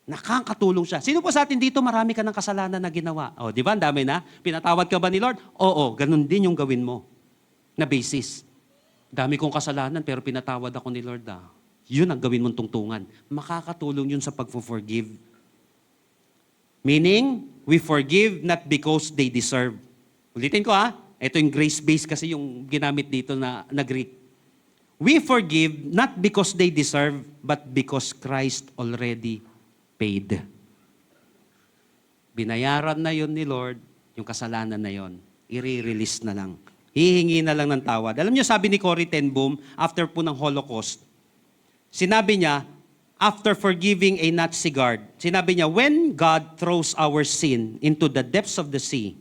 Nakakatulong siya. Sino po sa atin dito marami ka ng kasalanan na ginawa? O, di ba? Ang dami na. Pinatawad ka ba ni Lord? Oo, ganun din yung gawin mo na basis. Dami kong kasalanan pero pinatawad ako ni Lord. Yun ang gawin mong tungtungan. Makakatulong yun sa pag-forgive. Meaning, we forgive not because they deserve. Ulitin ko ito yung grace-based kasi yung ginamit dito na Greek. We forgive not because they deserve, but because Christ already paid. Binayaran na yon ni Lord, yung kasalanan na yon. I-release na lang. Hihingi na lang ng tawad. Alam niyo, sabi ni Corrie ten Boom, after po ng Holocaust, sinabi niya, after forgiving a Nazi guard, sinabi niya, when God throws our sin into the depths of the sea,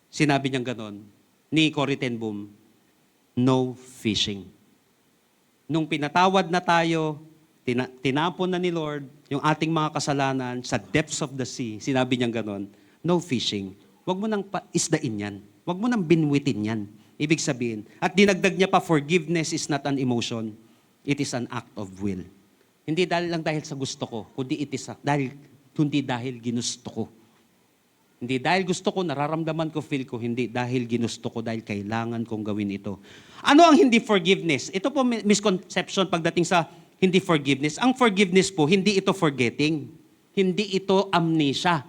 sinabi niya ganon, ni Corrie ten Boom, no fishing. Nung pinatawad na tayo, tinapon na ni Lord yung ating mga kasalanan sa depths of the sea, sinabi niyang ganon, no fishing. Huwag mo nang isdain yan. Huwag mo nang binwitin yan. Ibig sabihin, at dinagdag niya pa, forgiveness is not an emotion. It is an act of will. Hindi dahil sa gusto ko, kundi dahil ginusto ko. Hindi dahil gusto ko, nararamdaman ko, feel ko, hindi dahil ginusto ko, dahil kailangan kong gawin ito. Ano ang hindi forgiveness? Ito po misconception pagdating sa hindi forgiveness. Ang forgiveness po, hindi ito forgetting. Hindi ito amnesia.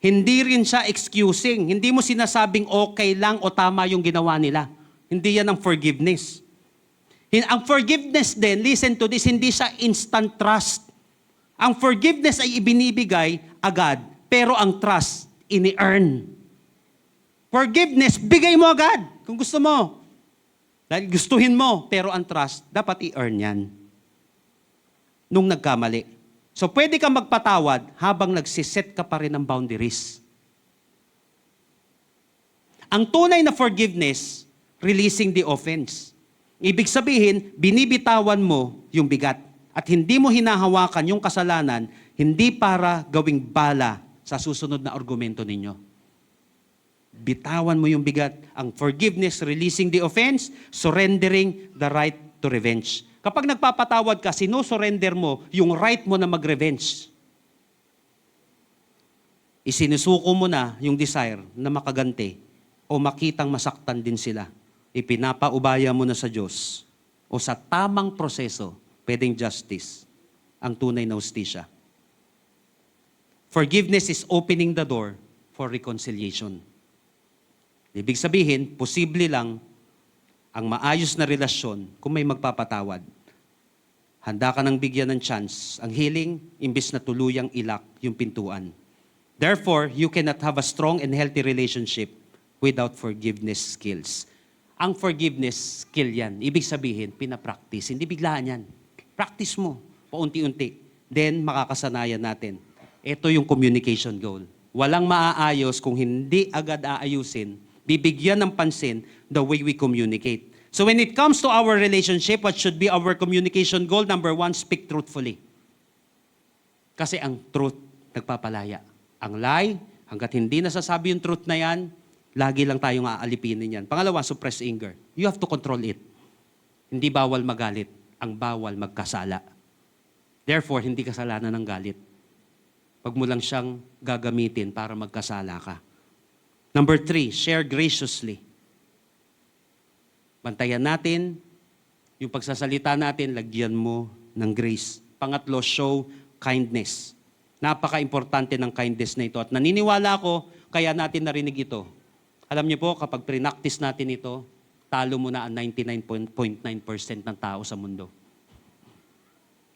Hindi rin siya excusing. Hindi mo sinasabing okay lang o tama yung ginawa nila. Hindi yan ang forgiveness. Ang forgiveness din, listen to this, hindi siya instant trust. Ang forgiveness ay ibinibigay agad, pero ang trust, ini-earn. Forgiveness, bigay mo agad kung gusto mo. Dahil gustuhin mo, pero ang trust, dapat i-earn yan. Nung nagkamali. So pwede kang magpatawad habang nagsiset ka pa rin ng boundaries. Ang tunay na forgiveness, releasing the offense. Ibig sabihin, binibitawan mo yung bigat at hindi mo hinahawakan yung kasalanan, hindi para gawing bala sa susunod na argumento ninyo. Bitawan mo yung bigat. Ang forgiveness, releasing the offense, surrendering the right to revenge. Kapag nagpapatawad ka, sinusurrender mo yung right mo na mag-revenge. Isinusuko mo na yung desire na makaganti o makitang masaktan din sila. Ipinapaubaya mo na sa Diyos o sa tamang proseso, pwedeng justice, ang tunay na hustisya. Forgiveness is opening the door for reconciliation. Ibig sabihin, posible lang ang maayos na relasyon kung may magpapatawad. Handa ka nang bigyan ng chance. Ang healing, imbis na tuluyang ilak yung pintuan. Therefore, you cannot have a strong and healthy relationship without forgiveness skills. Ang forgiveness skill yan. Ibig sabihin, pinapractice. Hindi biglaan yan. Practice mo, paunti-unti. Then, makakasanayan natin. Ito yung communication goal. Walang maaayos kung hindi agad aayusin, bibigyan ng pansin the way we communicate. So when it comes to our relationship, what should be our communication goal? Number 1, speak truthfully. Kasi ang truth, nagpapalaya. Ang lie, hanggat hindi nasasabi yung truth na yan, lagi lang tayong aalipinin yan. Pangalawa, suppress anger. You have to control it. Hindi bawal magalit. Ang bawal magkasala. Therefore, hindi kasalanan ng galit. Pag mo lang siyang gagamitin para magkasala ka. Number 3, share graciously. Bantayan natin, yung pagsasalita natin, lagyan mo ng grace. Pangatlo, show kindness. Napaka-importante ng kindness na ito. At naniniwala ko, kaya natin narinig ito. Alam niyo po, kapag prinactice natin ito, talo mo na ang 99.9% ng tao sa mundo.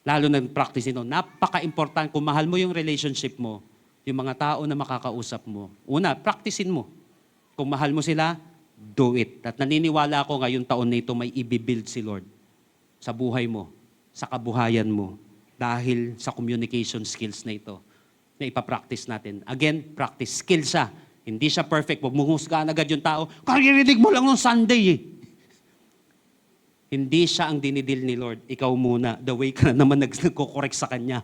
Lalo na practice ito. Napaka-importante. Kung mahal mo yung relationship mo, yung mga tao na makakausap mo, una, practicein mo. Kung mahal mo sila, do it. At naniniwala ako ngayong taon na ito may ibibuild si Lord sa buhay mo, sa kabuhayan mo, dahil sa communication skills na ito na ipapractice natin. Again, practice. Skill siya. Hindi siya perfect. Huwag mong husgahan agad yung tao. Karirinig mo lang nung Sunday eh. Hindi siya ang dinidil ni Lord. Ikaw muna. The way ka na naman nagko-correct sa Kanya.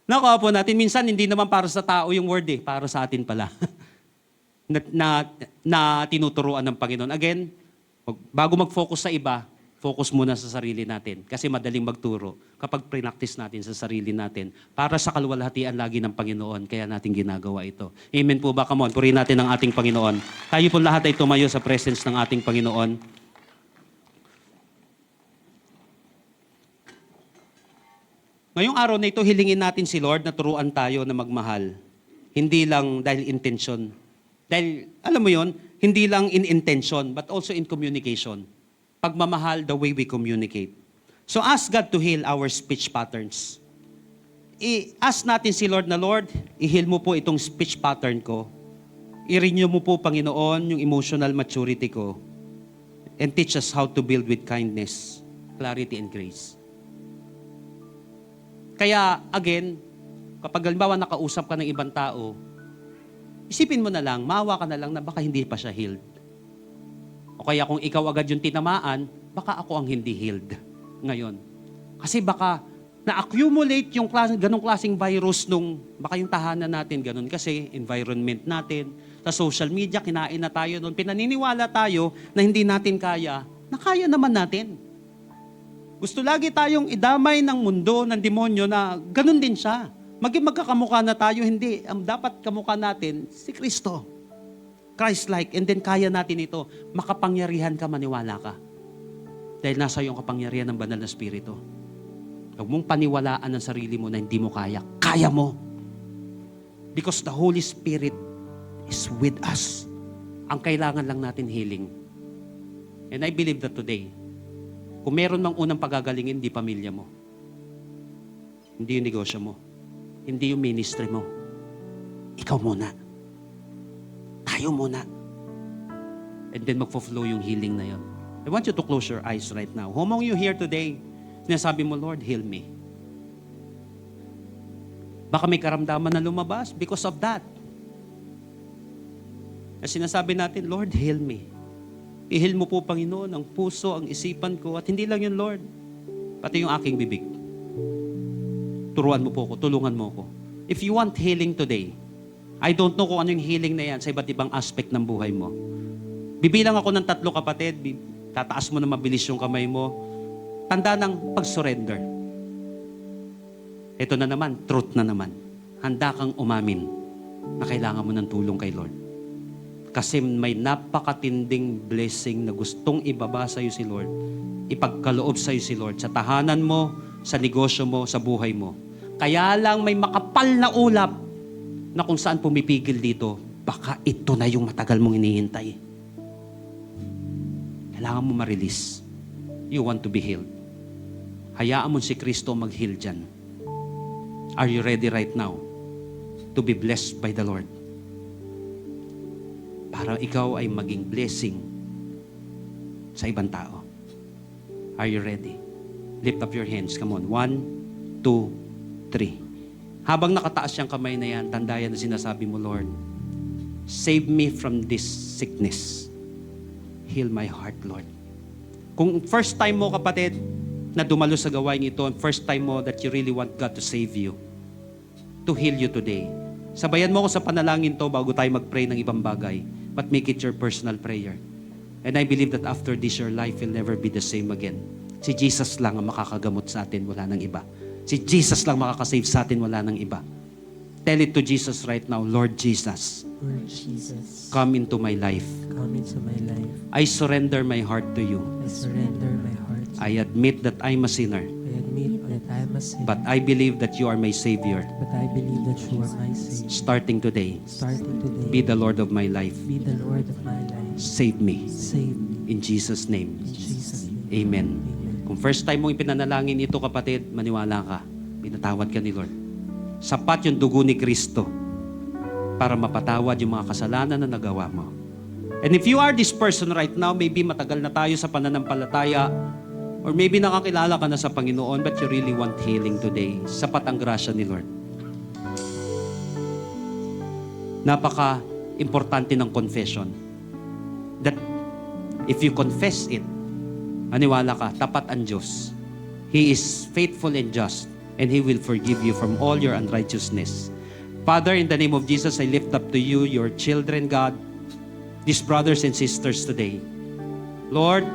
Nakuha po natin, minsan hindi naman para sa tao yung word eh. Para sa atin pala. na tinuturuan ng Panginoon. Again, bago mag-focus sa iba, focus muna sa sarili natin. Kasi madaling magturo kapag pre-practice natin sa sarili natin para sa kaluwalhatian lagi ng Panginoon. Kaya natin ginagawa ito. Amen po ba? Come on, purihin natin ang ating Panginoon. Tayo po lahat ay tumayo sa presence ng ating Panginoon. Ngayong araw na ito, hilingin natin si Lord na turuan tayo na magmahal. Hindi lang dahil intention. Dahil, alam mo yon, hindi lang in intention, but also in communication. Pagmamahal, the way we communicate. So ask God to heal our speech patterns. I-ask natin si Lord na, Lord, i-heal mo po itong speech pattern ko. I-renew mo po, Panginoon, yung emotional maturity ko. And teach us how to build with kindness, clarity, and grace. Kaya, again, kapag halimbawa nakausap ka ng ibang tao, isipin mo na lang, maawa ka na lang na baka hindi pa siya healed. O kaya kung ikaw agad yung tinamaan, baka ako ang hindi healed ngayon. Kasi baka na-accumulate yung ganong klaseng virus nung baka yung tahanan natin ganun kasi environment natin, sa social media, kinain na tayo noon. Pinaniniwala tayo na hindi natin kaya, na kaya naman natin. Gusto lagi tayong idamay ng mundo, ng demonyo na ganun din siya. Maging magkakamukha na tayo, hindi. Ang dapat kamukha natin, si Kristo. Christ-like, and then kaya natin ito. Makapangyarihan ka, maniwala ka. Dahil nasa iyong kapangyarihan ng banal na Espiritu. Huwag mong paniwalaan ang sarili mo na hindi mo kaya. Kaya mo. Because the Holy Spirit is with us. Ang kailangan lang natin healing. And I believe that today, kung meron mang unang pagagalingin, hindi pamilya mo. Hindi yung negosyo mo. Hindi yung ministry mo. Ikaw muna. Tayo muna. And then magfo-flow yung healing na yun. I want you to close your eyes right now. Who among you here today, sinasabi mo, Lord, heal me. Baka may karamdaman na lumabas because of that. Kasi sinasabi natin, Lord, heal me. I-heal mo po, Panginoon, ang puso, ang isipan ko. At hindi lang yun, Lord. Pati yung aking bibig. Turuan mo po ko, tulungan mo ko. If you want healing today, I don't know kung ano yung healing na yan sa iba't ibang aspect ng buhay mo. Bibilang ako ng 3 kapatid, tataas mo na mabilis yung kamay mo. Tanda ng pag-surrender. Ito na naman, truth na naman. Handa kang umamin na kailangan mo ng tulong kay Lord. Kasi may napakatinding blessing na gustong ibaba sa iyo si Lord. Ipagkaloob sa iyo si Lord. Sa tahanan mo, sa negosyo mo, sa buhay mo. Kaya lang may makapal na ulap na kung saan pumipigil dito, baka ito na yung matagal mong hinihintay. Kailangan mo ma-release. You want to be healed. Hayaan mo si Kristo mag-heal dyan. Are you ready right now to be blessed by the Lord? Para ikaw ay maging blessing sa ibang tao. Are you ready? Lift up your hands. Come on. 1, 2, 3. Habang nakataas yung kamay na yan, tandayan na sinasabi mo, Lord, save me from this sickness. Heal my heart, Lord. Kung first time mo, kapatid, na dumalo sa gawain ito, and first time mo that you really want God to save you, to heal you today, sabayan mo ko sa panalangin to bago tayo mag-pray ng ibang bagay, but make it your personal prayer. And I believe that after this, your life will never be the same again. Si Jesus lang ang makakagamot sa atin, wala nang iba. Si Jesus lang makakasave sa atin, wala nang iba. Tell it to Jesus right now, Lord Jesus,
Lord Jesus,
come into my life.
come into my life.
I surrender my heart to you.
I surrender my heart.
I admit that I'm a sinner,
I admit that I am a sinner,
but I believe that you are my Savior.
but I believe that you are my Savior.
Starting today,
Starting today,
be the Lord of my life.
be the Lord of my life.
Save me.
Save me.
In Jesus' name.
In Jesus' name.
Amen.
Amen.
Kung first time mong ipinanalangin ito, kapatid, maniwala ka. Pinatawad ka ni Lord. Sapat yung dugo ni Kristo para mapatawad yung mga kasalanan na nagawa mo. And if you are this person right now, maybe matagal na tayo sa pananampalataya, or maybe nakakilala ka na sa Panginoon, but you really want healing today. Sapat ang grasya ni Lord. Napaka-importante ng confession. That if you confess it, maniwala ka, tapat ang Diyos. He is faithful and just, and He will forgive you from all your unrighteousness. Father, in the name of Jesus, I lift up to you your children, God, these brothers and sisters today. Lord,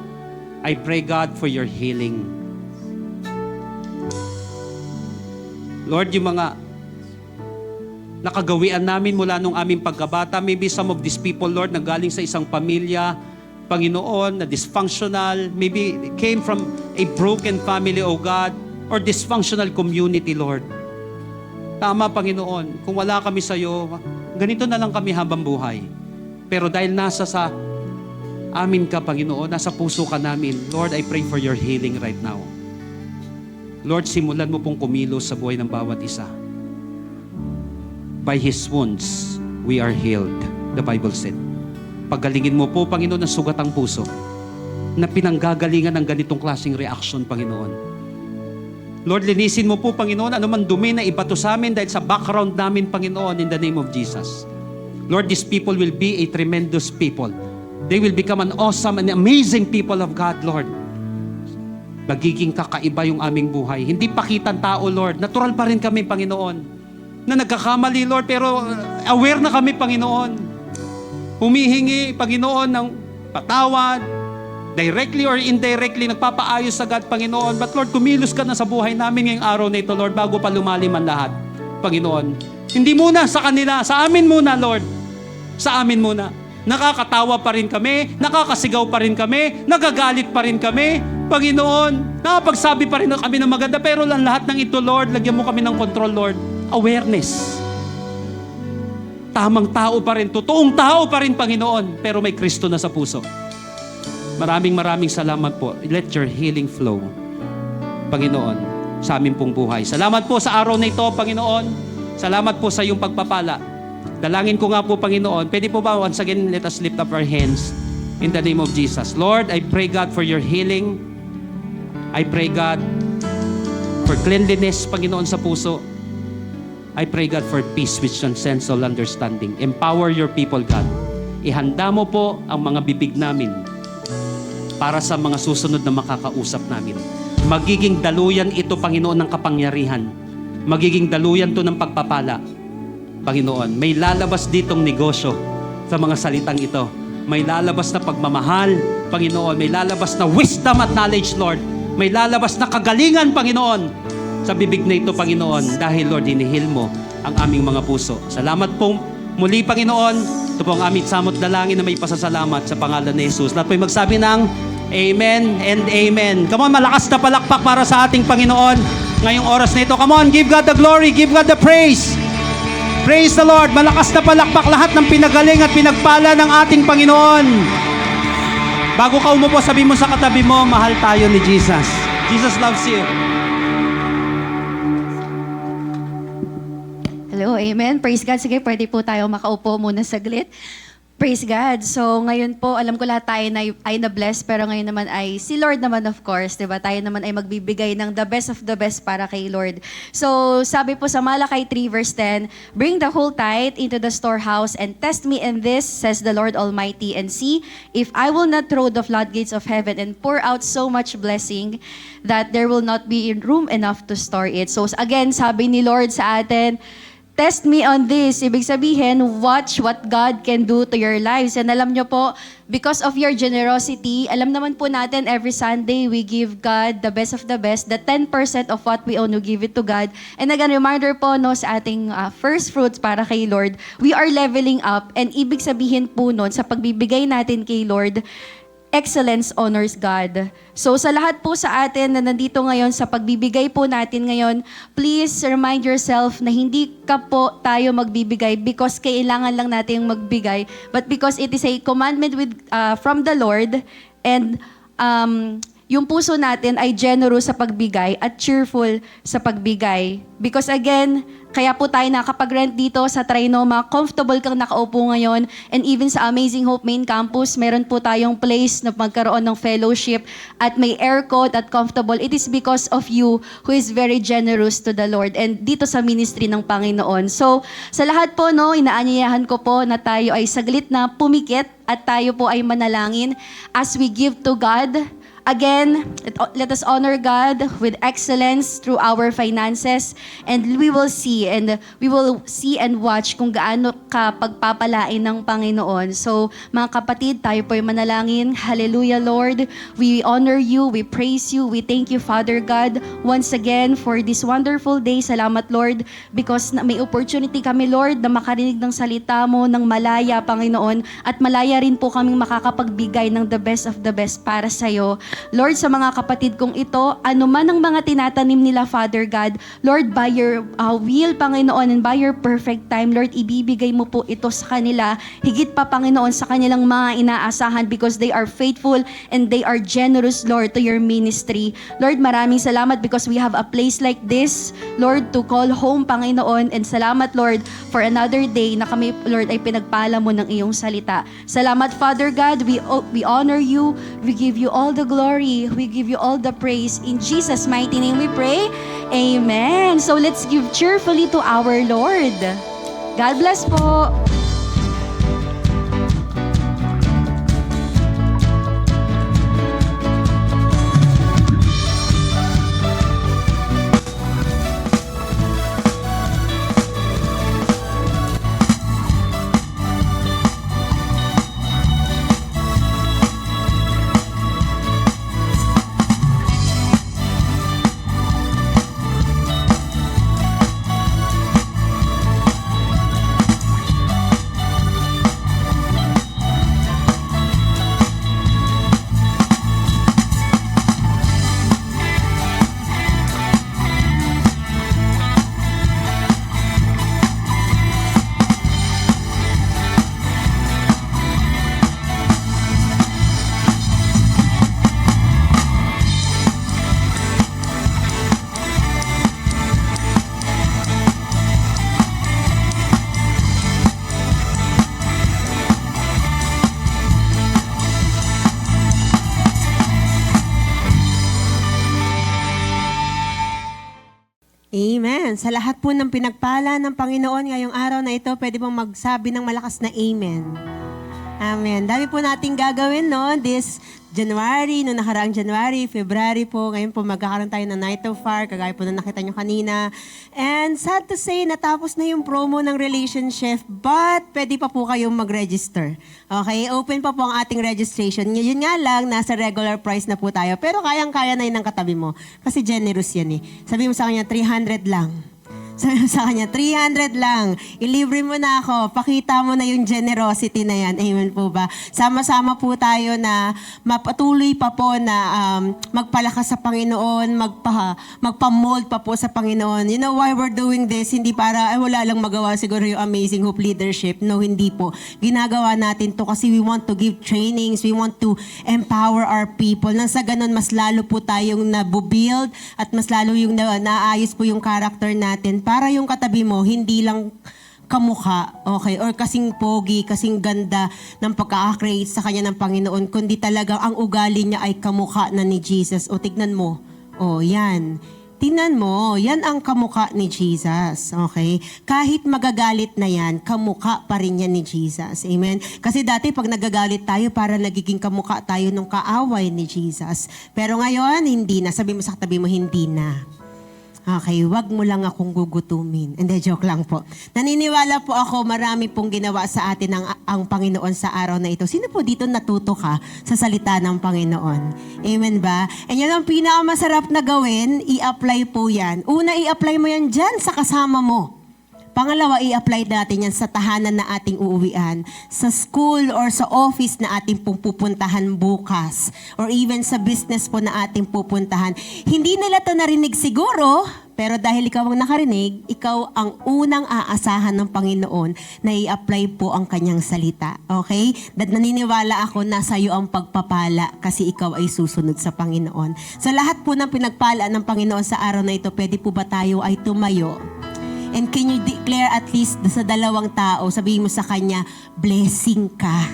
I pray, God, for your healing. Lord, yung mga nakagawian namin mula nung aming pagkabata, maybe some of these people, Lord, nanggaling sa isang pamilya, Panginoon, na dysfunctional, maybe came from a broken family, O God, or dysfunctional community, Lord. Tama, Panginoon, kung wala kami sa iyo, ganito na lang kami habang buhay. Pero dahil nasa sa amin ka, Panginoon, nasa puso ka namin, Lord, I pray for your healing right now. Lord, simulan mo pong kumilos sa buhay ng bawat isa. By His wounds, we are healed, the Bible said. Pagalingin mo po, Panginoon, ang sugat ang puso na pinanggagalingan ng ganitong klaseng reaction, Panginoon. Lord, linisin mo po, Panginoon, anuman dumi na ibato sa amin dahil sa background namin, Panginoon, in the name of Jesus. Lord, these people will be a tremendous people They will become an awesome and amazing people of God, Lord. Magiging kakaiba yung aming buhay. Hindi pakitan tao, Lord. Natural pa rin kami, Panginoon. Na nagkakamali, Lord, pero aware na kami, Panginoon. Humihingi, Panginoon, ng patawad, directly or indirectly, nagpapaayos sa God, Panginoon. But Lord, kumilos ka na sa buhay namin ngayong araw na ito, Lord, bago pa lumalim ang lahat, Panginoon. Hindi muna sa kanila, sa amin muna, Lord. Sa amin muna. Nakakatawa pa rin kami, nakakasigaw pa rin kami, nagagalit pa rin kami, Panginoon. Nakapagsabi pa rin kami ng maganda, pero lang lahat ng ito, Lord, lagyan mo kami ng control, Lord. Awareness. Tamang tao pa rin, totoong tao pa rin, Panginoon, pero may Kristo na sa puso. Maraming salamat po. Let your healing flow, Panginoon, sa aming pong buhay. Salamat po sa araw na ito, Panginoon. Salamat po sa iyong pagpapala. Dalangin ko nga po, Panginoon, pwede po ba once again, let us lift up our hands in the name of Jesus. Lord, I pray, God, for your healing. I pray, God, for cleanliness, Panginoon, sa puso. I pray, God, for peace which transcends all understanding. Empower your people, God. Ihanda mo po ang mga bibig namin para sa mga susunod na makakausap namin. Magiging daluyan ito, Panginoon, ng kapangyarihan. Magiging daluyan to ng pagpapala. Panginoon, may lalabas ditong negosyo sa mga salitang ito. May lalabas na pagmamahal, Panginoon. May lalabas na wisdom at knowledge, Lord. May lalabas na kagalingan, Panginoon, sa bibig na ito, Panginoon. Dahil, Lord, hinihil mo ang aming mga puso. Salamat po muli, Panginoon. Ito po ang aming samot dalangin na may pasasalamat sa pangalan ni Jesus. Lahat po'y magsabi ng Amen and Amen. Come on, malakas na palakpak para sa ating Panginoon ngayong oras na ito. Come on, give God the glory, give God the praise. Praise the Lord. Malakas na palakpak lahat ng pinagaling at pinagpala ng ating Panginoon. Bago ka umupo, sabi mo sa katabi mo, mahal tayo ni Jesus. Jesus loves you.
Hello, amen. Praise God. Sige, pwede po tayo makaupo muna saglit. Praise God. So, ngayon po, alam ko lahat tayo ay na-bless, pero ngayon naman ay si Lord naman, of course, diba? Tayo naman ay magbibigay ng the best of the best para kay Lord. So, sabi po sa Malakay 3 verse 10, "Bring the whole tithe into the storehouse and test me in this, says the Lord Almighty, and see if I will not throw the floodgates of heaven and pour out so much blessing that there will not be room enough to store it." So, again, sabi ni Lord sa atin, test me on this. Ibig sabihin, watch what God can do to your lives. And alam nyo po, because of your generosity, alam naman po natin every Sunday, we give God the best of the best. The 10% of what we own, we give it to God. And again, reminder po no, sa ating first fruits para kay Lord, we are leveling up. And ibig sabihin po nun, sa pagbibigay natin kay Lord, excellence honors God. So sa lahat po sa atin na nandito ngayon, sa pagbibigay po natin ngayon, please remind yourself na hindi ka po tayo magbibigay because kailangan lang natin magbigay, but because it is a commandment from the Lord, and yung puso natin ay generous sa pagbigay at cheerful sa pagbigay. Because again, kaya po tayo nakapag-rent dito sa Trinoma. Comfortable kang nakaupo ngayon. And even sa Amazing Hope Main Campus, meron po tayong place na magkaroon ng fellowship at may aircon at comfortable. It is because of you who is very generous to the Lord and dito sa ministry ng Panginoon. So, sa lahat po, no, inaanyayahan ko po na tayo ay saglit na pumikit at tayo po ay manalangin as we give to God. Again, let us honor God with excellence through our finances, and we will see and watch kung gaano ka pagpapalain ng Panginoon. So, mga kapatid, tayo po ay manalangin. Hallelujah, Lord. We honor you, we praise you, we thank you, Father God, once again for this wonderful day. Salamat, Lord, because may opportunity kami, Lord, na makarinig ng salita mo ng malaya, Panginoon, at malaya rin po kaming makakapagbigay ng the best of the best para sa'yo. Lord, sa mga kapatid kong ito, ano man ang mga tinatanim nila, Father God, Lord, by your will, Panginoon, and by your perfect time, Lord, ibibigay mo po ito sa kanila, higit pa, Panginoon, sa kanilang mga inaasahan because they are faithful and they are generous, Lord, to your ministry. Lord, maraming salamat because we have a place like this, Lord, to call home, Panginoon, and salamat, Lord, for another day na kami, Lord, ay pinagpala mo ng iyong salita. Salamat, Father God, we honor you, we give you all the glory, we give you all the praise. In Jesus' mighty name we pray. Amen. So let's give cheerfully to our Lord. God bless po.
Amen. Sa lahat po ng pinagpala ng Panginoon ngayong araw na ito, pwede pong magsabi ng malakas na Amen. Amen. Dami po nating gagawin, no? This January, no nakaraang January, February po. Ngayon po magkakaroon tayo ng Night of Fire, kagaya po na nakita nyo kanina. And sad to say, natapos na yung promo ng relationship, but pwede pa po kayong mag-register. Okay? Open pa po ang ating registration. Yun nga lang, nasa regular price na po tayo. Pero kayang-kaya na yun ang katabi mo. Kasi generous yan eh. Sabi mo sa kanya, 300 lang. Sabi mo sa kanya, 300 lang. Ilibre mo na ako. Pakita mo na yung generosity na yan. Amen po ba? Sama-sama po tayo na mapatuloy pa po na magpalakas sa Panginoon, magpamold pa po sa Panginoon. You know why we're doing this? Hindi para, wala lang magawa siguro yung Amazing Hope Leadership. No, hindi po. Ginagawa natin to kasi we want to give trainings. We want to empower our people. Nang sa ganun, mas lalo po tayong nabubuild at mas lalo yung naayos po yung character natin para yung katabi mo, hindi lang kamukha, okay, or kasing pogi, kasing ganda ng pagka-create sa kanya ng Panginoon, kundi talagang ang ugali niya ay kamukha na ni Jesus. O tignan mo, yan. Tingnan mo, yan ang kamukha ni Jesus, okay? Kahit magagalit na yan, kamukha pa rin yan ni Jesus, amen? Kasi dati pag nagagalit tayo, para nagiging kamukha tayo ng kaaway ni Jesus. Pero ngayon, hindi na. Sabi mo sa katabi mo, hindi na. Okay, wag mo lang akong gugutumin. Hindi, joke lang po. Naniniwala po ako, marami pong ginawa sa atin ang Panginoon sa araw na ito. Sino po dito natuto ka sa salita ng Panginoon? Amen ba? And yan ang pinakamasarap na gawin, i-apply po yan. Una, i-apply mo yan dyan sa kasama mo. Pangalawa, i-apply natin yan sa tahanan na ating uuwian, sa school or sa office na ating pong pupuntahan bukas, or even sa business po na ating pupuntahan. Hindi nila to narinig siguro, pero dahil ikaw ang nakarinig, ikaw ang unang aasahan ng Panginoon na i-apply po ang kanyang salita. Okay? Naniniwala ako na sa iyo ang pagpapala kasi ikaw ay susunod sa Panginoon. Sa lahat po ng pinagpala ng Panginoon sa araw na ito, pwede po ba tayo ay tumayo? And can you declare at least sa dalawang tao, sabihin mo sa kanya, blessing ka.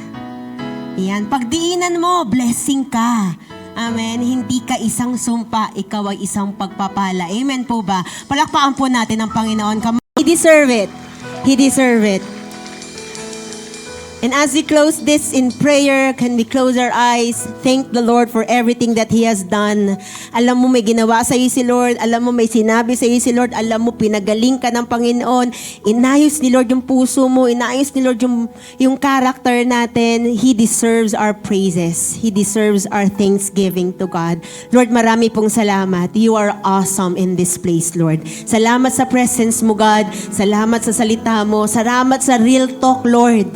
Yan. Pagdiinan mo, blessing ka. Amen. Hindi ka isang sumpa, ikaw ay isang pagpapala. Amen po ba? Palakpakan po natin ang Panginoon. Come on. He deserve it. He deserve it. And as we close this in prayer, can we close our eyes? Thank the Lord for everything that He has done. Alam mo may ginawa sa iyo si Lord. Alam mo may sinabi sa iyo si Lord. Alam mo pinagaling ka ng Panginoon. Inayos ni Lord yung puso mo. Inayos ni Lord yung character natin. He deserves our praises. He deserves our thanksgiving to God. Lord, marami pong salamat. You are awesome in this place, Lord. Salamat sa presence mo, God. Salamat sa salita mo. Salamat sa real talk, Lord,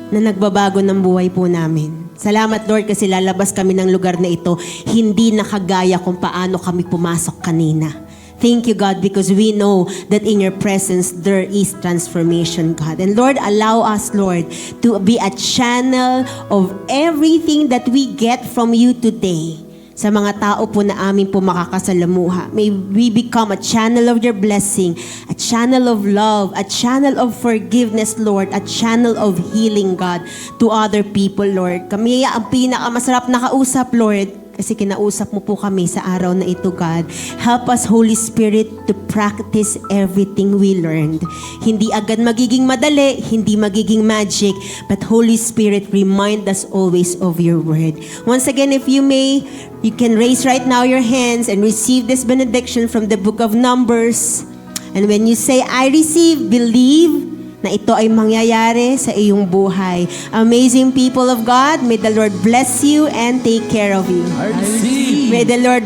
na nagbabago ng buhay po namin. Salamat, Lord, kasi lalabas kami ng lugar na ito, hindi nakagaya kung paano kami pumasok kanina. Thank you, God, because we know that in your presence, there is transformation, God. And Lord, allow us, Lord, to be a channel of everything that we get from you today. Sa mga tao po na amin po makakasalamuha. May we become a channel of your blessing, a channel of love, a channel of forgiveness, Lord, a channel of healing, God, to other people, Lord. Kami ang pinakamasarap na kausap, Lord, kasi kinausap mo po kami sa araw na ito, God. Help us, Holy Spirit, to practice everything we learned. Hindi agad magiging madali, hindi magiging magic, but Holy Spirit, remind us always of your word. Once again, if you may, you can raise right now your hands and receive this benediction from the book of Numbers. And when you say, I receive, believe na ito ay mangyayari sa iyong buhay. Amazing people of God, may the Lord bless you and take care of you.
I receive.
May the Lord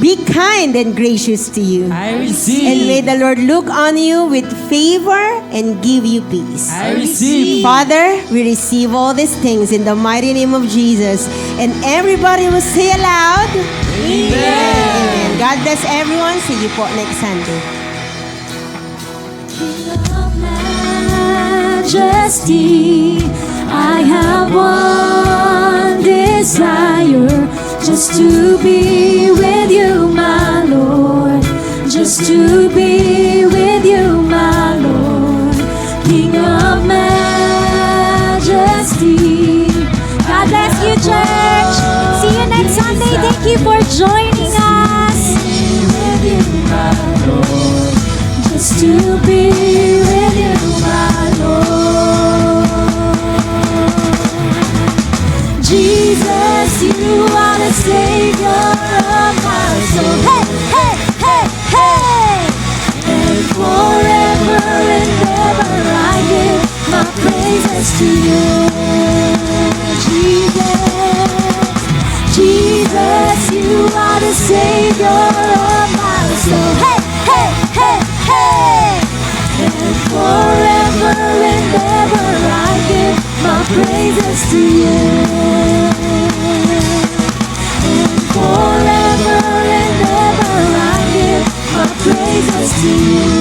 be kind and gracious to you.
I receive.
And may the Lord look on you with favor and give you peace.
I receive.
Father, we receive all these things in the mighty name of Jesus. And everybody will say aloud, Amen. Amen. God bless everyone. See you po next Sunday.
Majesty, I have one desire, just to be with you, my Lord, just to be with you, my Lord, King of majesty. God bless you, church. See you next Sunday. Thank you for joining us.
With you, my Lord.
to be with you, my Lord. Jesus, you are the Savior of my soul. Hey, hey, hey, hey. And forever and ever I give my praises to you. Jesus, you are the Savior of my soul. Hey, hey, hey, hey. And forever and ever I give my praises to you. And forever and ever I give my praises to you.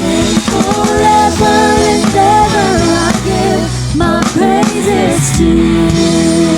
And forever and ever I give my praises to you.